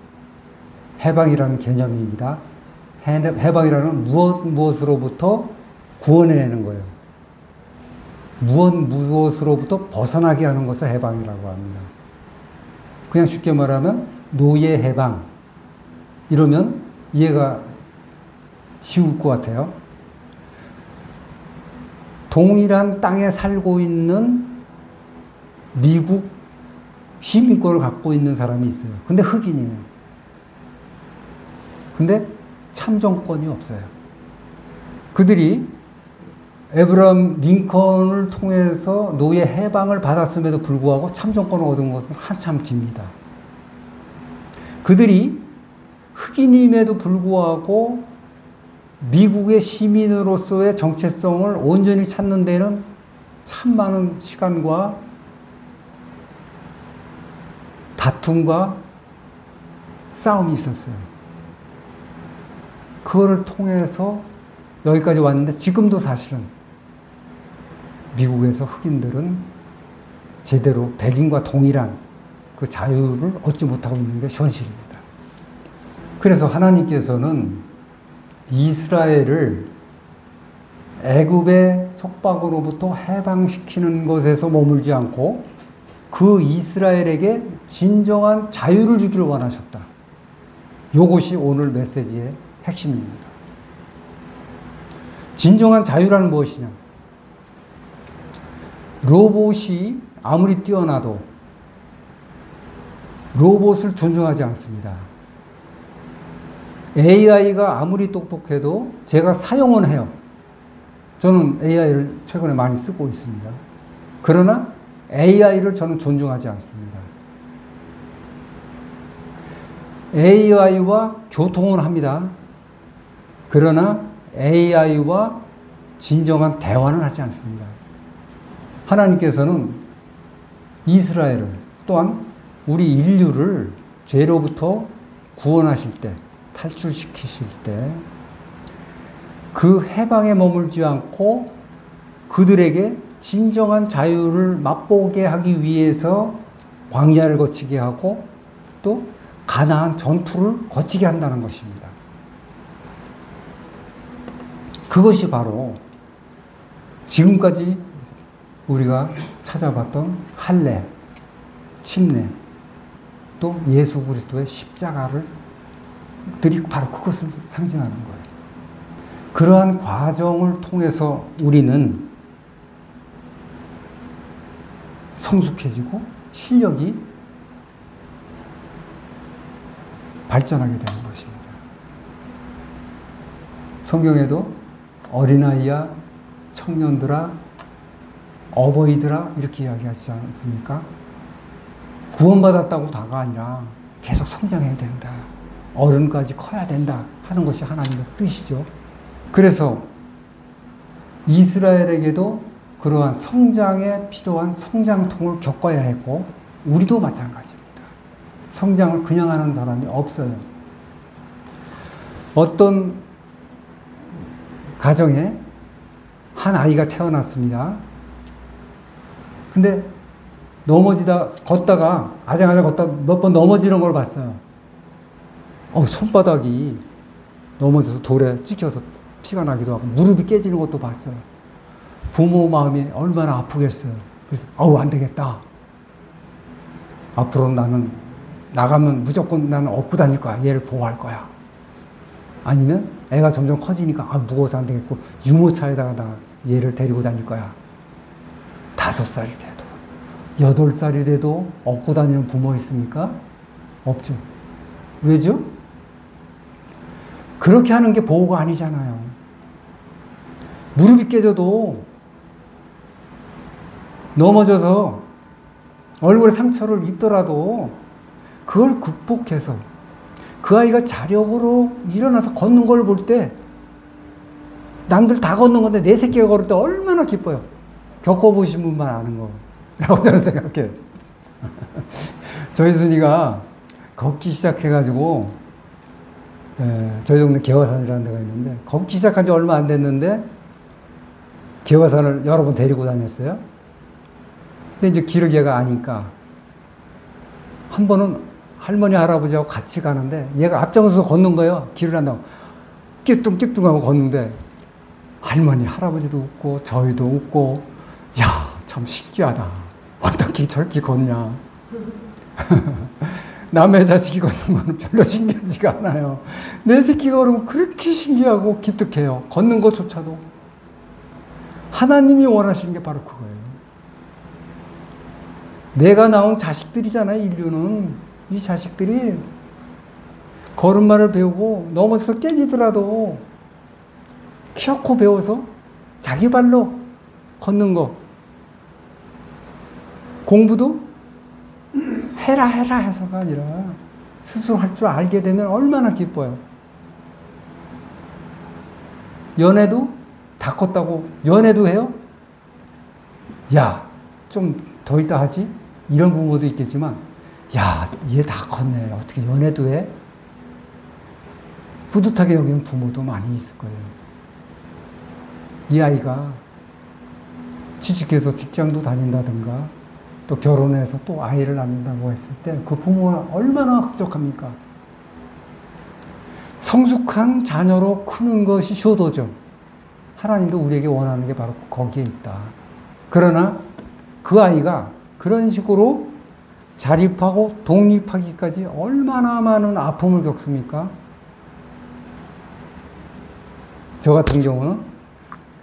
Speaker 1: 해방이라는 개념입니다. 해방이라는 무엇으로부터 구원해내는 거예요. 무엇으로부터 벗어나게 하는 것을 해방이라고 합니다. 그냥 쉽게 말하면 노예 해방. 이러면 이해가 쉬울 것 같아요. 동일한 땅에 살고 있는 미국 시민권을 갖고 있는 사람이 있어요. 근데 흑인이에요. 근데 참정권이 없어요. 그들이 에브라함 링컨을 통해서 노예 해방을 받았음에도 불구하고 참정권을 얻은 것은 한참 뒤입니다. 그들이 흑인임에도 불구하고 미국의 시민으로서의 정체성을 온전히 찾는 데는 참 많은 시간과 다툼과 싸움이 있었어요. 그거를 통해서 여기까지 왔는데 지금도 사실은 미국에서 흑인들은 제대로 백인과 동일한 그 자유를 얻지 못하고 있는 게 현실입니다. 그래서 하나님께서는 이스라엘을 애굽의 속박으로부터 해방시키는 것에서 머물지 않고 그 이스라엘에게 진정한 자유를 주기를 원하셨다. 이것이 오늘 메시지의 핵심입니다. 진정한 자유란 무엇이냐? 로봇이 아무리 뛰어나도 로봇을 존중하지 않습니다. AI가 아무리 똑똑해도 제가 사용은 해요. 저는 AI를 최근에 많이 쓰고 있습니다. 그러나 AI를 저는 존중하지 않습니다. AI와 교통은 합니다. 그러나 AI와 진정한 대화는 하지 않습니다. 하나님께서는 이스라엘을 또한 우리 인류를 죄로부터 구원하실 때, 탈출시키실 때 그 해방에 머물지 않고 그들에게 진정한 자유를 맛보게 하기 위해서 광야를 거치게 하고 또 가나안 전투를 거치게 한다는 것입니다. 그것이 바로 지금까지 우리가 찾아봤던 할례, 침례, 또 예수 그리스도의 십자가를 들이 바로 그것을 상징하는 거예요. 그러한 과정을 통해서 우리는 성숙해지고 실력이 발전하게 되는 것입니다. 성경에도 어린아이야, 청년들아, 어버이들아 이렇게 이야기하지 않습니까? 구원받았다고 다가 아니라 계속 성장해야 된다. 어른까지 커야 된다 하는 것이 하나님의 뜻이죠. 그래서 이스라엘에게도 그러한 성장에 필요한 성장통을 겪어야 했고 우리도 마찬가지입니다. 성장을 그냥 하는 사람이 없어요. 어떤 가정에 한 아이가 태어났습니다. 근데 걷다가 아장아장 걷다가 몇 번 넘어지는 걸 봤어요. 손바닥이 넘어져서 돌에 찍혀서 피가 나기도 하고 무릎이 깨지는 것도 봤어요. 부모 마음이 얼마나 아프겠어요. 그래서 안 되겠다. 앞으로 나는 나가면 무조건 나는 업고 다닐 거야. 얘를 보호할 거야. 아니면 애가 점점 커지니까 무거워서 안 되겠고 유모차에다가 나 얘를 데리고 다닐 거야. 5살이 돼도 8살이 돼도 업고 다니는 부모 있습니까? 없죠. 왜죠? 그렇게 하는 게 보호가 아니잖아요. 무릎이 깨져도 넘어져서 얼굴에 상처를 입더라도 그걸 극복해서 그 아이가 자력으로 일어나서 걷는 걸 볼 때 남들 다 걷는 건데 내 새끼가 걸을 때 얼마나 기뻐요. 겪어보신 분만 아는 거라고 저는 생각해요. 저희 순이가 걷기 시작해가지고 저희 동네 개화산이라는 데가 있는데 걷기 시작한 지 얼마 안 됐는데 개화산을 여러 번 데리고 다녔어요. 근데 이제 길을 얘가 아니까 한 번은 할머니 할아버지하고 같이 가는데 얘가 앞장서서 걷는 거예요. 길을 한다고 끼뚱끼뚱하고 걷는데 할머니 할아버지도 웃고 저희도 웃고 야, 참 신기하다. 어떻게 저렇게 걷냐. 남의 자식이 걷는 거는 별로 신기하지가 않아요. 내 새끼가 걸으면 그렇게 신기하고 기특해요. 걷는 것조차도. 하나님이 원하시는 게 바로 그거예요. 내가 낳은 자식들이잖아요, 인류는. 이 자식들이 걸음마를 배우고 넘어져서 깨지더라도 키워코 배워서 자기 발로 걷는 거. 공부도 해라 해서가 아니라 스스로 할 줄 알게 되면 얼마나 기뻐요. 연애도 다 컸다고 연애도 해요? 야, 좀 더 있다 하지? 이런 부모도 있겠지만 야, 얘 다 컸네. 어떻게 연애도 해? 뿌듯하게 여기는 부모도 많이 있을 거예요. 이 아이가 취직해서 직장도 다닌다든가 또 결혼해서 또 아이를 낳는다고 했을 때 그 부모가 얼마나 흡족합니까? 성숙한 자녀로 크는 것이 효도죠. 하나님도 우리에게 원하는 게 바로 거기에 있다. 그러나 그 아이가 그런 식으로 자립하고 독립하기까지 얼마나 많은 아픔을 겪습니까? 저 같은 경우는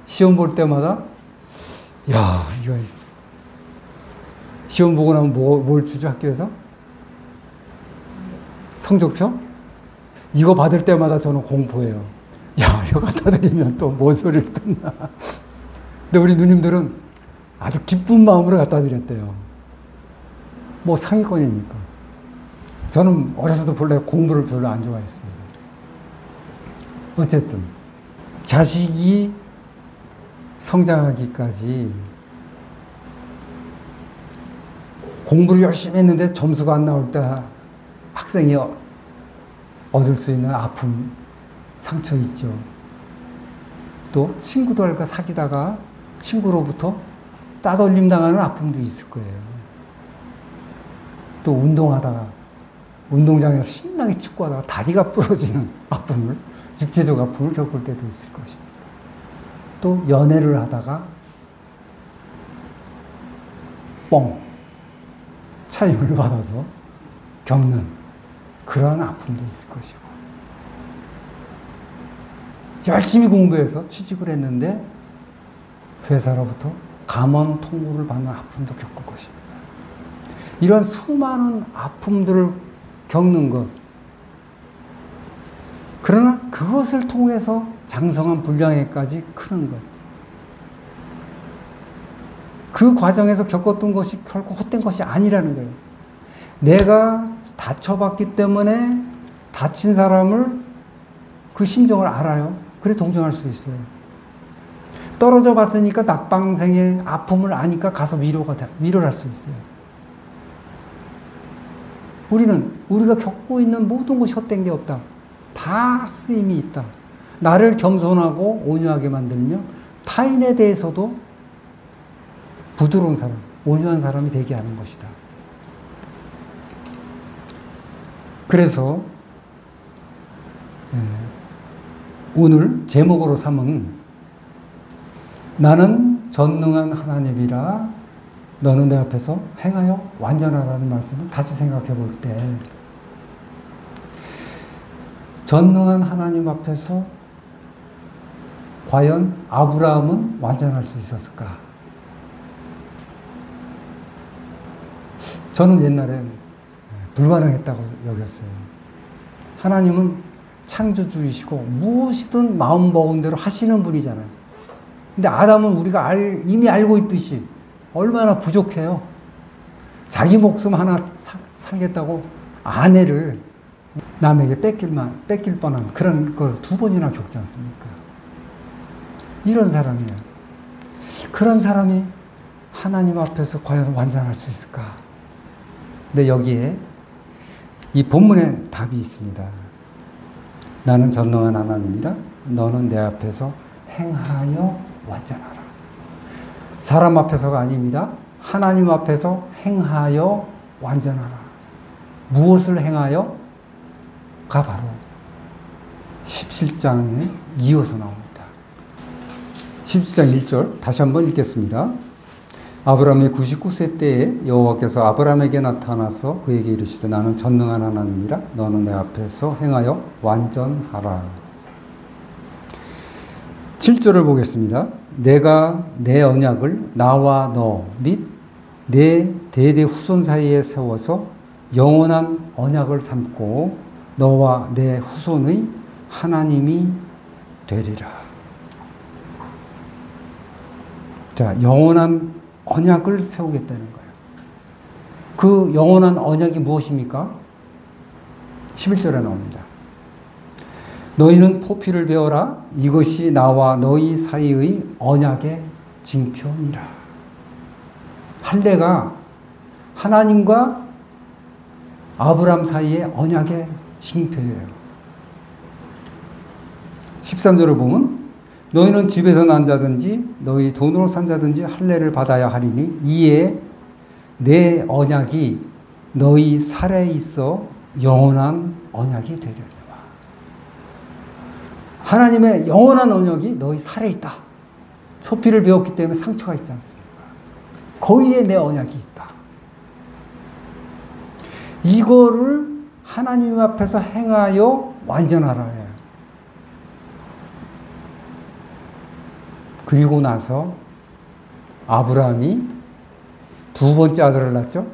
Speaker 1: 시험 볼 때마다 야, 이거 시험 보고 나면 뭘 주죠, 학교에서? 성적표? 이거 받을 때마다 저는 공포해요. 야, 이거 갖다 드리면 또 뭔 소리를 듣나. 근데 우리 누님들은 아주 기쁜 마음으로 갖다 드렸대요. 뭐 상위권이니까. 저는 어려서도 본래 공부를 별로 안 좋아했습니다. 어쨌든 자식이 성장하기까지 공부를 열심히 했는데 점수가 안 나올 때 학생이 얻을 수 있는 아픔, 상처 있죠. 또 친구들과 사귀다가 친구로부터 따돌림 당하는 아픔도 있을 거예요. 또 운동하다가 운동장에서 신나게 축구하다가 다리가 부러지는 아픔을, 육체적 아픔을 겪을 때도 있을 것입니다. 또 연애를 하다가 차임을 받아서 겪는 그러한 아픔도 있을 것이고, 열심히 공부해서 취직을 했는데 회사로부터 감원 통보를 받는 아픔도 겪을 것입니다. 이런 수많은 아픔들을 겪는 것, 그러나 그것을 통해서 장성한 분량에까지 크는 것, 그 과정에서 겪었던 것이 결코 헛된 것이 아니라는 거예요. 내가 다쳐봤기 때문에 다친 사람을 그 심정을 알아요. 그래 동정할 수 있어요. 떨어져 봤으니까 낙방생의 아픔을 아니까 가서 위로를 할 수 있어요. 우리가 겪고 있는 모든 것이 헛된 게 없다. 다 쓰임이 있다. 나를 겸손하고 온유하게 만들며 타인에 대해서도 부드러운 사람, 온유한 사람이 되게 하는 것이다. 그래서 오늘 제목으로 삼은 나는 전능한 하나님이라 너는 내 앞에서 행하여 완전하라는 말씀을 다시 생각해 볼 때, 전능한 하나님 앞에서 과연 아브라함은 완전할 수 있었을까? 저는 옛날엔 불가능했다고 여겼어요. 하나님은 창조주이시고 무엇이든 마음 먹은 대로 하시는 분이잖아요. 근데 아담은 우리가 이미 알고 있듯이 얼마나 부족해요. 자기 목숨 하나 살겠다고 아내를 남에게 뺏길 뻔한 그런 걸 2번이나 겪지 않습니까? 이런 사람이에요. 그런 사람이 하나님 앞에서 과연 완전할 수 있을까? 근데 여기에 이 본문에 답이 있습니다. 나는 전능한 하나님이라 너는 내 앞에서 행하여 완전하라. 사람 앞에서가 아닙니다. 하나님 앞에서 행하여 완전하라. 무엇을 행하여? 가 바로 17장에 이어서 나옵니다. 17장 1절 다시 한번 읽겠습니다. 아브라함이 99세 때에 여호와께서 아브라함에게 나타나서 그에게 이르시되 나는 전능한 하나님이라 너는 내 앞에서 행하여 완전하라. 7절을 보겠습니다. 내가 내 언약을 나와 너 및 내 대대 후손 사이에 세워서 영원한 언약을 삼고 너와 내 후손의 하나님이 되리라. 자, 영원한 언약을 세우겠다는 거예요. 그 영원한 언약이 무엇입니까? 11절에 나옵니다. 너희는 포피를 베어라. 이것이 나와 너희 사이의 언약의 징표니라. 할례가 하나님과 아브람 사이의 언약의 징표예요. 13절을 보면 너희는 집에서 난 자든지 너희 돈으로 산 자든지 할례를 받아야 하리니 이에 내 언약이 너희 살에 있어 영원한 언약이 되려니와. 하나님의 영원한 언약이 너희 살에 있다. 소피를 배웠기 때문에 상처가 있지 않습니까? 거기에 내 언약이 있다. 이거를 하나님 앞에서 행하여 완전하라 해요. 그리고 나서 아브라함이 두 번째 아들을 낳죠.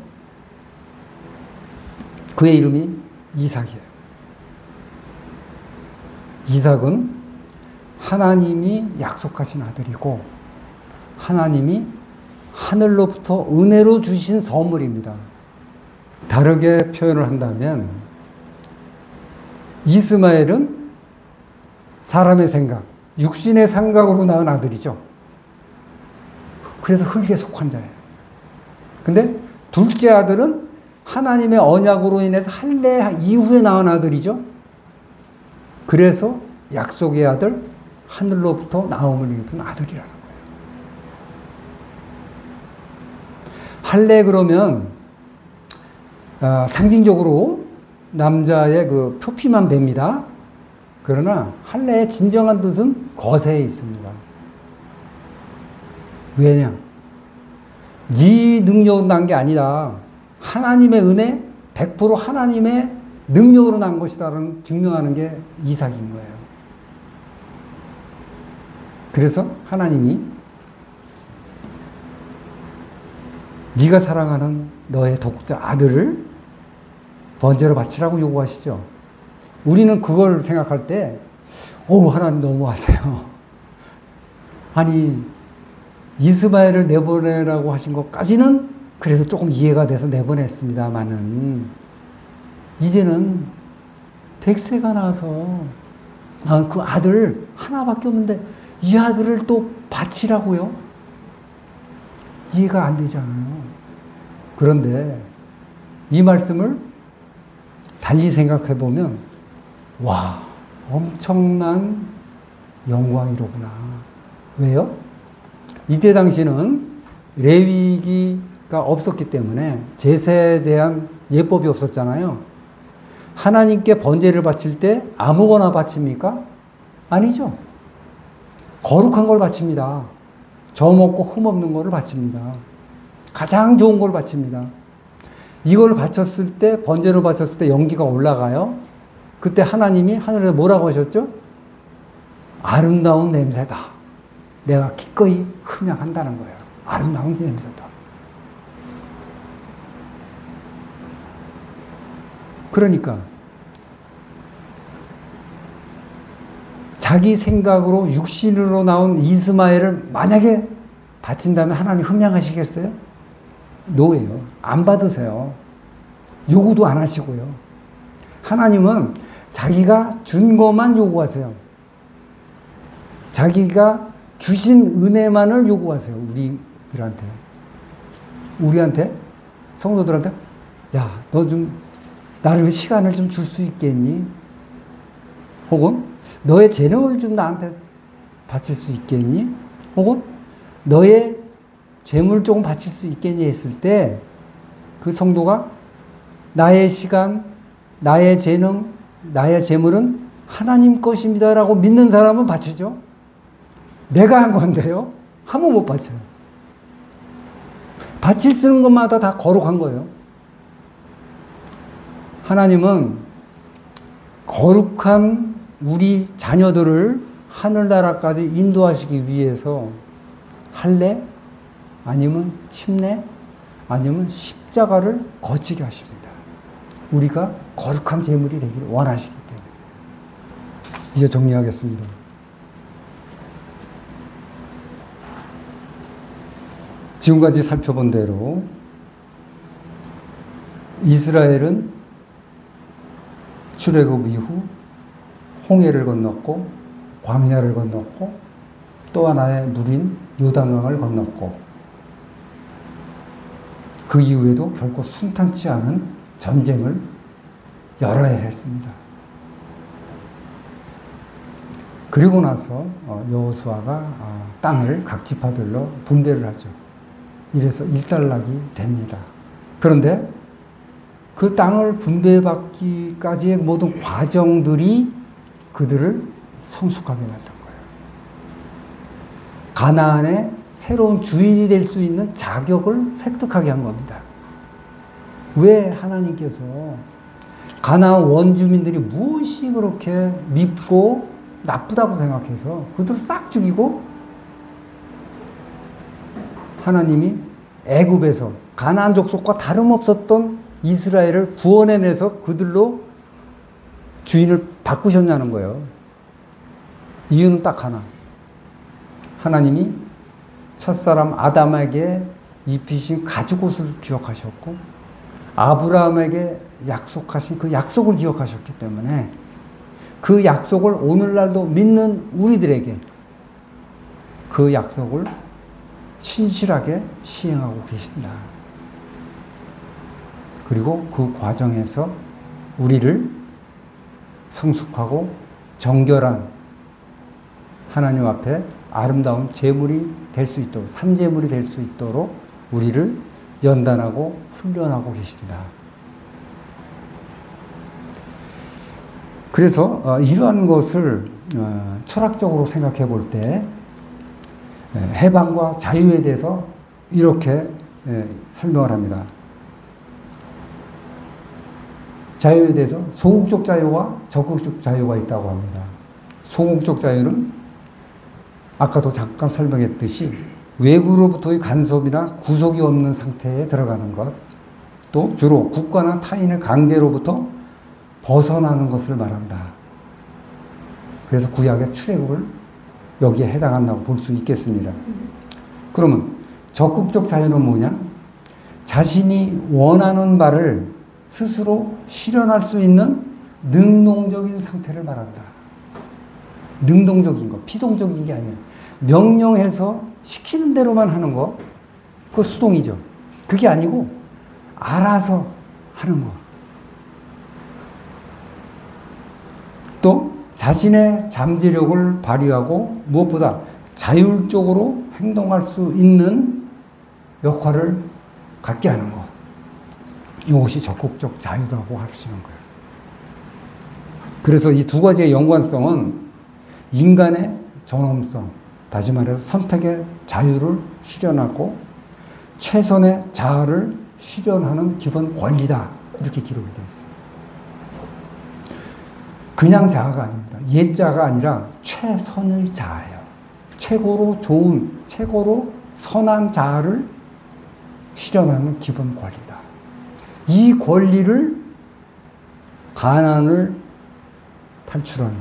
Speaker 1: 그의 이름이 이삭이에요. 이삭은 하나님이 약속하신 아들이고 하나님이 하늘로부터 은혜로 주신 선물입니다. 다르게 표현을 한다면 이스마엘은 사람의 생각, 육신의 생각으로 낳은 아들이죠. 그래서 흙에 속한 자예요. 근데 둘째 아들은 하나님의 언약으로 인해서 할례 이후에 낳은 아들이죠. 그래서 약속의 아들, 하늘로부터 나옴을 입은 아들이라는 거예요. 할례 그러면 상징적으로 남자의 그 표피만 뵙니다. 그러나 할례의 진정한 뜻은 거세에 있습니다. 왜냐? 네 능력으로 난 게 아니라 하나님의 은혜, 100% 하나님의 능력으로 난 것이다라는 증명하는 게 이삭인 거예요. 그래서 하나님이 네가 사랑하는 너의 독자 아들을 번제로 바치라고 요구하시죠. 우리는 그걸 생각할 때 하나님 너무하세요. 아니 이스마엘을 내보내라고 하신 것까지는 그래서 조금 이해가 돼서 내보냈습니다마는 이제는 100세가 나서 난 그 아들 하나밖에 없는데 이 아들을 또 바치라고요? 이해가 안 되잖아요. 그런데 이 말씀을 달리 생각해 보면 와, 엄청난 영광이로구나. 왜요? 이때 당시는 레위기가 없었기 때문에 제사에 대한 예법이 없었잖아요. 하나님께 번제를 바칠 때 아무거나 바칩니까? 아니죠. 거룩한 걸 바칩니다. 점 없고 흠 없는 거를 바칩니다. 가장 좋은 걸 바칩니다. 이걸 바쳤을 때, 번제로 바쳤을 때 연기가 올라가요. 그때 하나님이 하늘에서 뭐라고 하셨죠? 아름다운 냄새다. 내가 기꺼이 흠양한다는 거예요. 아름다운 냄새다. 그러니까 자기 생각으로 육신으로 나온 이스마엘을 만약에 바친다면 하나님 흠양하시겠어요? 노예요. 안 받으세요. 요구도 안 하시고요. 하나님은 자기가 준 것만 요구하세요. 자기가 주신 은혜만을 요구하세요. 우리한테 성도들한테 야, 너 좀 나를 시간을 좀 줄 수 있겠니? 혹은 너의 재능을 좀 나한테 바칠 수 있겠니? 혹은 너의 재물 조금 바칠 수 있겠니? 했을 때 그 성도가 나의 시간, 나의 재능, 나의 재물은 하나님 것입니다라고 믿는 사람은 바치죠. 내가 한 건데요. 하면 못 바쳐요. 바칠 쓰는 것마다 다 거룩한 거예요. 하나님은 거룩한 우리 자녀들을 하늘나라까지 인도하시기 위해서 할례 아니면 침례 아니면 십자가를 거치게 하십니다. 우리가 거룩한 제물이 되기를 원하시기 때문에. 이제 정리하겠습니다. 지금까지 살펴본 대로 이스라엘은 출애굽 이후 홍해를 건넜고 광야를 건넜고 또 하나의 물인 요단강을 건넜고 그 이후에도 결코 순탄치 않은 전쟁을 여러 해 했습니다. 그리고 나서 여호수아가 땅을 각 지파별로 분배를 하죠. 이래서 일단락이 됩니다. 그런데 그 땅을 분배받기까지의 모든 과정들이 그들을 성숙하게 만든 거예요. 가나안의 새로운 주인이 될 수 있는 자격을 획득하게 한 겁니다. 왜 하나님께서 가나안 원주민들이 무엇이 그렇게 밉고 나쁘다고 생각해서 그들을 싹 죽이고 하나님이 애굽에서 가나안 족속과 다름없었던 이스라엘을 구원해내서 그들로 주인을 바꾸셨냐는 거예요. 이유는 딱 하나. 하나님이 첫사람 아담에게 입히신 가죽옷을 기억하셨고 아브라함에게 약속하신 그 약속을 기억하셨기 때문에 그 약속을 오늘날도 믿는 우리들에게 그 약속을 신실하게 시행하고 계신다. 그리고 그 과정에서 우리를 성숙하고 정결한 하나님 앞에 아름다운 제물이 될 수 있도록, 산제물이 될 수 있도록 우리를 연단하고 훈련하고 계신다. 그래서 이러한 것을 철학적으로 생각해 볼 때 해방과 자유에 대해서 이렇게 설명을 합니다. 자유에 대해서 소극적 자유와 적극적 자유가 있다고 합니다. 소극적 자유는 아까도 잠깐 설명했듯이 외부로부터의 간섭이나 구속이 없는 상태에 들어가는 것, 또 주로 국가나 타인의 강제로부터 벗어나는 것을 말한다. 그래서 구약의 출애굽을 여기에 해당한다고 볼 수 있겠습니다. 그러면 적극적 자유는 뭐냐? 자신이 원하는 바를 스스로 실현할 수 있는 능동적인 상태를 말한다. 능동적인 거, 피동적인 게 아니에요. 명령해서 시키는 대로만 하는 거, 그거 수동이죠. 그게 아니고 알아서 하는 거. 또 자신의 잠재력을 발휘하고 무엇보다 자율적으로 행동할 수 있는 역할을 갖게 하는 것. 이것이 적극적 자유라고 하시는 거예요. 그래서 이 두 가지의 연관성은 인간의 존엄성, 다시 말해서 선택의 자유를 실현하고 최선의 자아를 실현하는 기본 권리다. 이렇게 기록이 되어 있어요. 그냥 자아가 아닙니다. 옛자가 아니라 최선의 자아예요. 최고로 좋은, 최고로 선한 자아를 실현하는 기본 권리다. 이 권리를 가난을 탈출한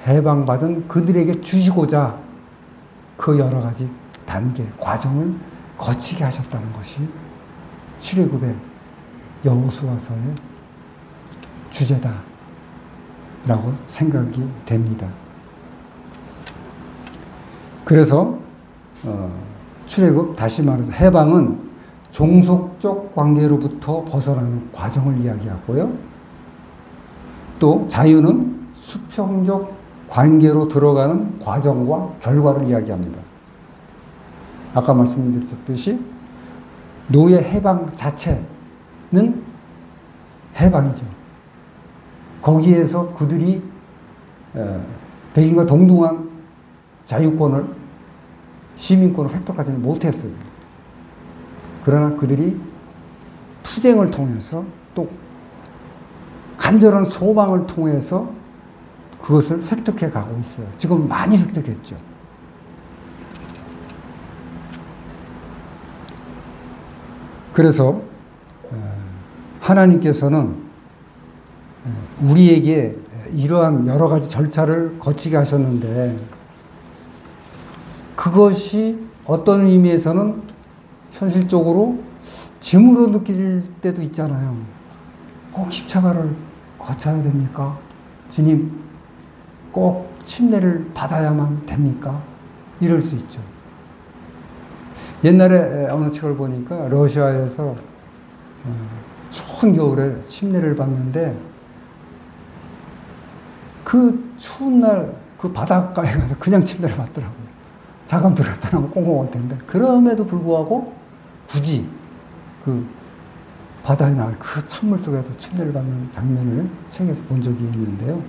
Speaker 1: 해방받은 그들에게 주시고자 그 여러 가지 단계, 과정을 거치게 하셨다는 것이 출애굽의 여호수아서의 주제다 라고 생각이 됩니다. 그래서 출애굽, 다시 말해서 해방은 종속적 관계로부터 벗어나는 과정을 이야기하고요. 또 자유는 수평적 관계로 들어가는 과정과 결과를 이야기합니다. 아까 말씀드렸듯이 노예 해방 자체는 해방이죠. 거기에서 그들이 백인과 동등한 자유권을, 시민권을 획득하지는 못했어요. 그러나 그들이 투쟁을 통해서 또 간절한 소망을 통해서 그것을 획득해 가고 있어요. 지금 많이 획득했죠. 그래서 하나님께서는 우리에게 이러한 여러 가지 절차를 거치게 하셨는데, 그것이 어떤 의미에서는 현실적으로 짐으로 느껴질 때도 있잖아요. 꼭 십자가를 거쳐야 됩니까? 주님, 꼭 침례를 받아야만 됩니까? 이럴 수 있죠. 옛날에 어느 책을 보니까 러시아에서 추운 겨울에 침례를 받는데, 그 추운 날 그 바닷가에 가서 그냥 침례를 받더라고요. 자금 들었다 나면 꽁꽁 올 텐데. 그럼에도 불구하고 굳이 그 바다에 나와 그 찬물 속에서 침례를 받는 장면을 책에서 본 적이 있는데요.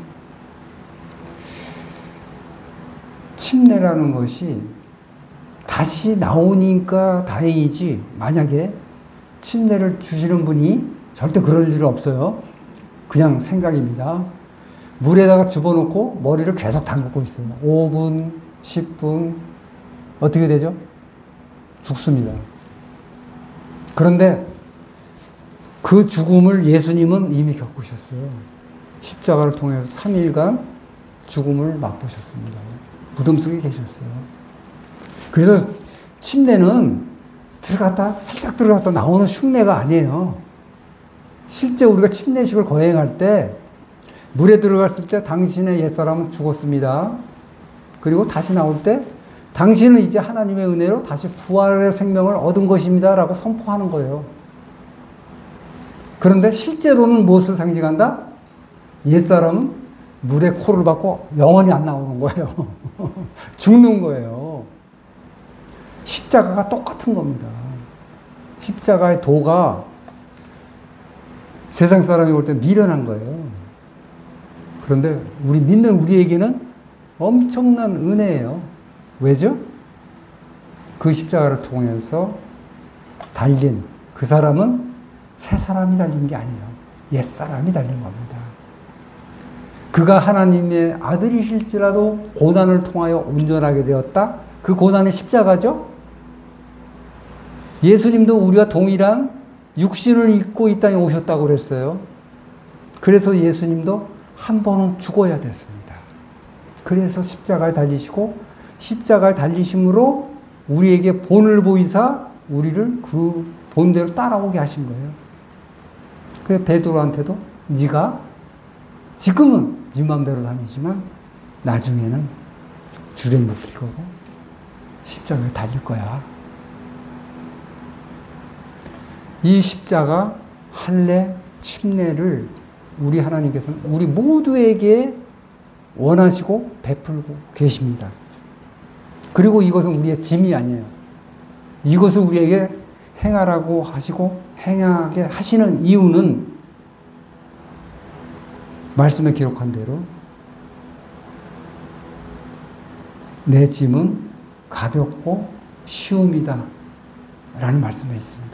Speaker 1: 침례라는 것이 다시 나오니까 다행이지, 만약에 침례를 주시는 분이 절대 그럴 일은 없어요. 그냥 생각입니다. 물에다가 집어넣고 머리를 계속 담그고 있어요. 5분, 10분, 어떻게 되죠? 죽습니다. 그런데 그 죽음을 예수님은 이미 겪으셨어요. 십자가를 통해서 3일간 죽음을 맛보셨습니다. 무덤 속에 계셨어요. 그래서 침례는 살짝 들어갔다 나오는 흉내가 아니에요. 실제 우리가 침례식을 거행할 때 물에 들어갔을 때 당신의 옛사람은 죽었습니다. 그리고 다시 나올 때 당신은 이제 하나님의 은혜로 다시 부활의 생명을 얻은 것입니다. 라고 선포하는 거예요. 그런데 실제로는 무엇을 상징한다? 옛사람은 물에 코를 박고 영원히 안 나오는 거예요. 죽는 거예요. 십자가가 똑같은 겁니다. 십자가의 도가 세상 사람이 볼 때 미련한 거예요. 그런데 우리 믿는 우리에게는 엄청난 은혜예요. 왜죠? 그 십자가를 통해서 달린 그 사람은 새 사람이 달린 게 아니에요. 옛 사람이 달린 겁니다. 그가 하나님의 아들이실지라도 고난을 통하여 온전하게 되었다. 그 고난의 십자가죠. 예수님도 우리와 동일한 육신을 입고 이 땅에 오셨다고 그랬어요. 그래서 예수님도 한 번은 죽어야 됐습니다. 그래서 십자가에 달리시고 십자가에 달리심으로 우리에게 본을 보이사 우리를 그 본대로 따라오게 하신 거예요. 그래서 베드로한테도 네가 지금은 네 마음대로 다니지만 나중에는 줄에 묶일 거고 십자가에 달릴 거야. 이 십자가 할례 침례를 우리 하나님께서는 우리 모두에게 원하시고 베풀고 계십니다. 그리고 이것은 우리의 짐이 아니에요. 이것을 우리에게 행하라고 하시고 행하게 하시는 이유는 말씀에 기록한 대로 내 짐은 가볍고 쉬움이다 라는 말씀에 있습니다.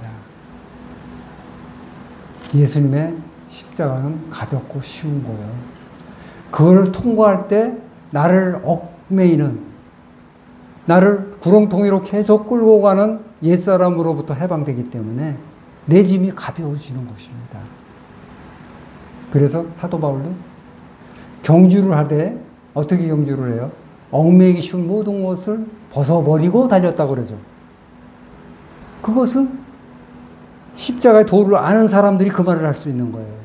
Speaker 1: 예수님의 십자가는 가볍고 쉬운 거예요. 그걸 통과할 때 나를 얽매이는, 나를 구렁텅이로 계속 끌고 가는 옛사람으로부터 해방되기 때문에 내 짐이 가벼워지는 것입니다. 그래서 사도 바울도 경주를 하되 어떻게 경주를 해요? 얽매이기 쉬운 모든 것을 벗어버리고 달렸다고 그러죠. 그것은 십자가의 도를 아는 사람들이 그 말을 할 수 있는 거예요.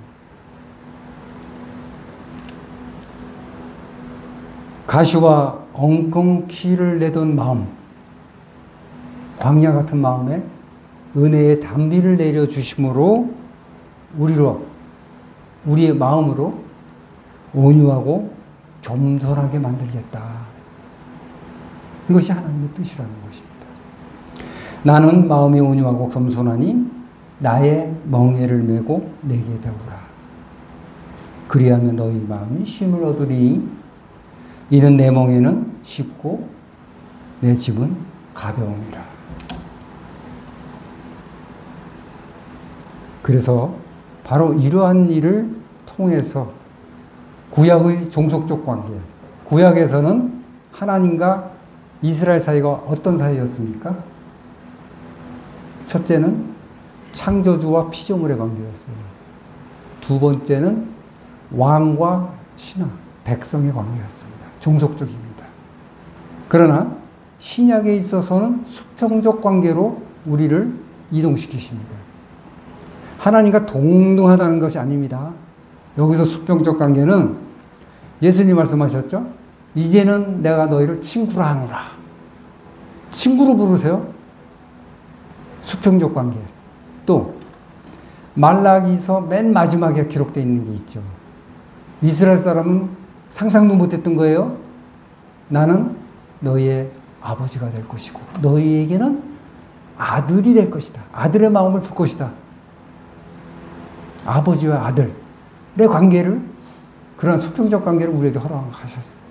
Speaker 1: 가시와 엉겅 키를 내던 마음, 광야 같은 마음에 은혜의 단비를 내려주심으로 우리의 마음으로 온유하고 겸손하게 만들겠다. 이것이 하나님의 뜻이라는 것입니다. 나는 마음이 온유하고 겸손하니 나의 멍에를 메고 내게 배우라. 그리하면 너희 마음이 쉼을 얻으리니 이는 내 멍에는 쉽고 내 짐은 가벼움이라. 그래서 바로 이러한 일을 통해서 구약의 종속적 관계, 구약에서는 하나님과 이스라엘 사이가 어떤 사이였습니까? 첫째는 창조주와 피조물의 관계였어요. 두 번째는 왕과 신하, 백성의 관계였습니다. 종속적입니다. 그러나 신약에 있어서는 수평적 관계로 우리를 이동시키십니다. 하나님과 동등하다는 것이 아닙니다. 여기서 수평적 관계는 예수님 말씀하셨죠? 이제는 내가 너희를 친구라 하노라. 친구로 부르세요. 수평적 관계. 또 말라기서 맨 마지막에 기록되어 있는 게 있죠. 이스라엘 사람은 상상도 못했던 거예요. 나는 너희의 아버지가 될 것이고 너희에게는 아들이 될 것이다. 아들의 마음을 줄 것이다. 아버지와 아들의 관계를, 그런 수평적 관계를 우리에게 허락하셨어요.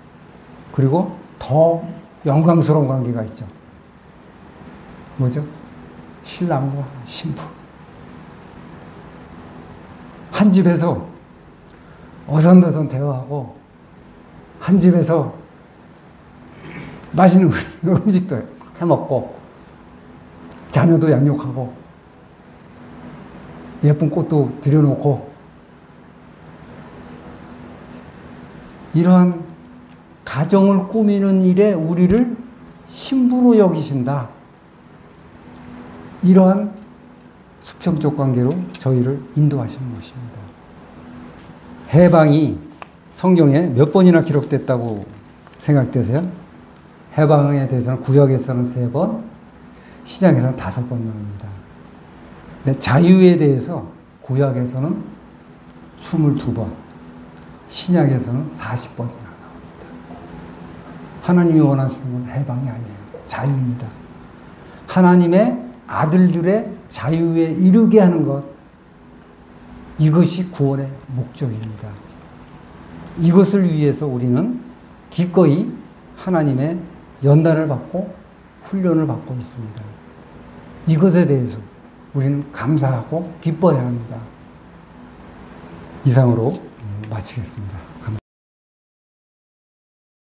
Speaker 1: 그리고 더 영광스러운 관계가 있죠. 뭐죠? 신랑과 신부. 한 집에서 어선어선 대화하고, 한 집에서 맛있는 음식도 해먹고, 자녀도 양육하고, 예쁜 꽃도 들여놓고, 이러한 가정을 꾸미는 일에 우리를 신부로 여기신다. 이러한 수평적 관계로 저희를 인도하시는 것입니다. 해방이 성경에 몇 번이나 기록됐다고 생각되세요? 해방에 대해서는 구약에서는 3번, 신약에서는 5번 나옵니다. 근데 자유에 대해서 구약에서는 22번, 신약에서는 40번이나 나옵니다. 하나님이 원하시는 건 해방이 아니에요. 자유입니다. 하나님의 아들들의 자유에 이르게 하는 것, 이것이 구원의 목적입니다. 이것을 위해서 우리는 기꺼이 하나님의 연단을 받고 훈련을 받고 있습니다. 이것에 대해서 우리는 감사하고 기뻐해야 합니다. 이상으로 마치겠습니다.